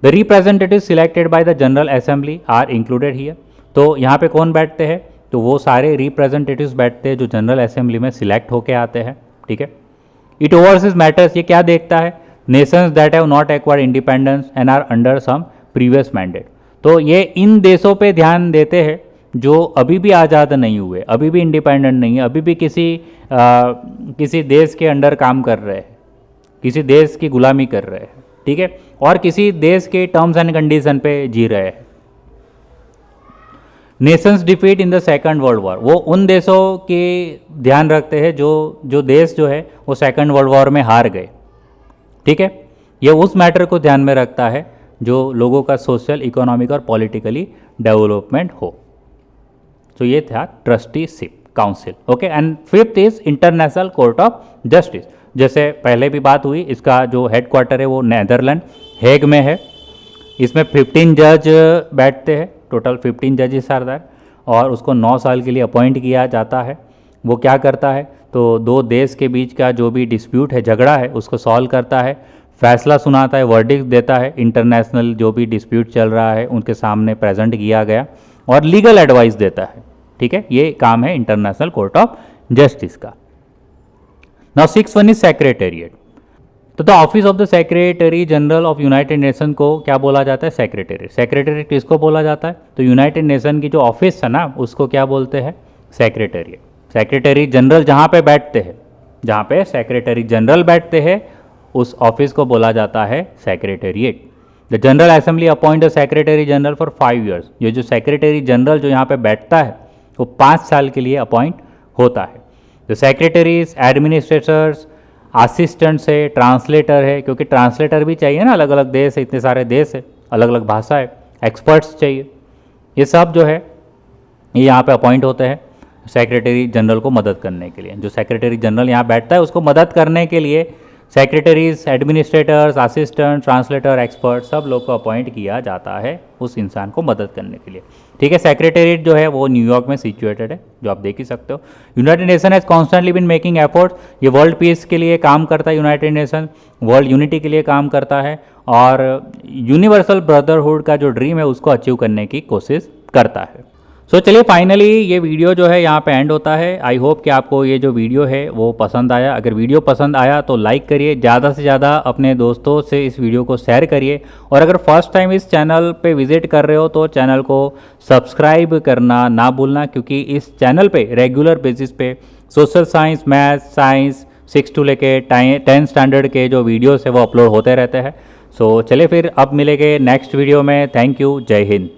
The representative selected by the general assembly are included here. तो यहाँ पे कौन बैठते हैं? तो वो सारे रिप्रेजेंटेटिव्स बैठते हैं जो जनरल असेंबली में सिलेक्ट होके आते हैं। ठीक है। इट ओवरसीज मैटर्स, ये क्या देखता है? Nations that have not acquired independence and are under some previous mandate. तो ये इन देशों पे ध्यान देते हैं जो अभी भी आज़ाद नहीं हुए, अभी भी इंडिपेंडेंट नहीं है, अभी भी किसी देश के अंडर काम कर रहे हैं, किसी देश की गुलामी कर रहे हैं। ठीक है। और किसी देश के टर्म्स एंड कंडीशन पे जी रहे हैं। Nations defeat in the second world war, वो उन देशों के ध्यान रखते हैं जो देश जो है वो सेकंड वर्ल्ड वॉर में हार गए। ठीक है। ये उस मैटर को ध्यान में रखता है जो लोगों का सोशल, इकोनॉमिक और पॉलिटिकली डेवलपमेंट हो। तो ये था trusteeship council. Okay. And 5th is international court of justice. जैसे पहले भी बात हुई, इसका जो हेडक्वार्टर है वो नेदरलैंड हेग में है। इसमें 15 जज बैठते हैं, टोटल 15 जजेस आर देयर, और उसको 9 साल के लिए अपॉइंट किया जाता है। वो क्या करता है? तो दो देश के बीच का जो भी डिस्प्यूट है, झगड़ा है, उसको सॉल्व करता है, फैसला सुनाता है, वर्डिक्ट देता है, इंटरनेशनल जो भी डिस्प्यूट चल रहा है उनके सामने प्रेजेंट किया गया, और लीगल एडवाइस देता है। ठीक है। ये काम है इंटरनेशनल कोर्ट ऑफ जस्टिस का। Now 6th one is secretariat. तो the office of the secretary general of United Nation को क्या बोला जाता है? सेक्रेटेरिएट। सेक्रेटेरिएट किसको बोला जाता है? तो यूनाइटेड नेशन की जो ऑफिस है ना, उसको क्या बोलते हैं? सेक्रेटेरिएट। सेक्रेटरी जनरल जहाँ पे बैठते हैं, जहाँ पे सेक्रेटरी जनरल बैठते हैं, उस ऑफिस को बोला जाता है secretariat. The general assembly appoint the secretary general for 5 years. ये जो सेक्रेटरी जनरल जो यहाँ पे बैठता है वो 5 साल के लिए अपॉइंट होता है। द सेक्रेटरीज, एडमिनिस्ट्रेटर्स, असिस्टेंट्स है, ट्रांसलेटर है, क्योंकि ट्रांसलेटर भी चाहिए ना, अलग अलग देश है, इतने सारे देश है, अलग अलग भाषा है, एक्सपर्ट्स चाहिए, ये सब जो है ये यहाँ पे अपॉइंट होते हैं सेक्रेटरी जनरल को मदद करने के लिए। जो सेक्रेटरी जनरल यहाँ बैठता है उसको मदद करने के लिए secretaries, administrators, assistant, translator, expert सब लोग को अपॉइंट किया जाता है उस इंसान को मदद करने के लिए। ठीक है। सेक्रेटेरिएट जो है वो न्यूयॉर्क में सिचुएटेड है, जो आप देख ही सकते हो। United nation has constantly been making efforts. ये वर्ल्ड पीस के लिए काम करता है, यूनाइटेड नेशन वर्ल्ड यूनिटी के लिए काम करता है, और यूनिवर्सल ब्रदरहुड का जो ड्रीम है उसको अचीव करने की कोशिश करता है। सो चलिए फाइनली ये वीडियो जो है यहाँ पे एंड होता है। आई होप कि आपको ये जो वीडियो है वो पसंद आया। अगर वीडियो पसंद आया तो लाइक करिए, ज़्यादा से ज़्यादा अपने दोस्तों से इस वीडियो को शेयर करिए, और अगर फर्स्ट टाइम इस चैनल पे विजिट कर रहे हो तो चैनल को सब्सक्राइब करना ना भूलना, क्योंकि इस चैनल पे रेगुलर बेसिस पे social science, maths, science 6 to लेके 10 स्टैंडर्ड के जो वीडियोस है वो अपलोड होते रहते हैं। सो चलिए फिर अब मिलेंगे नेक्स्ट वीडियो में। Thank you. जय हिंद।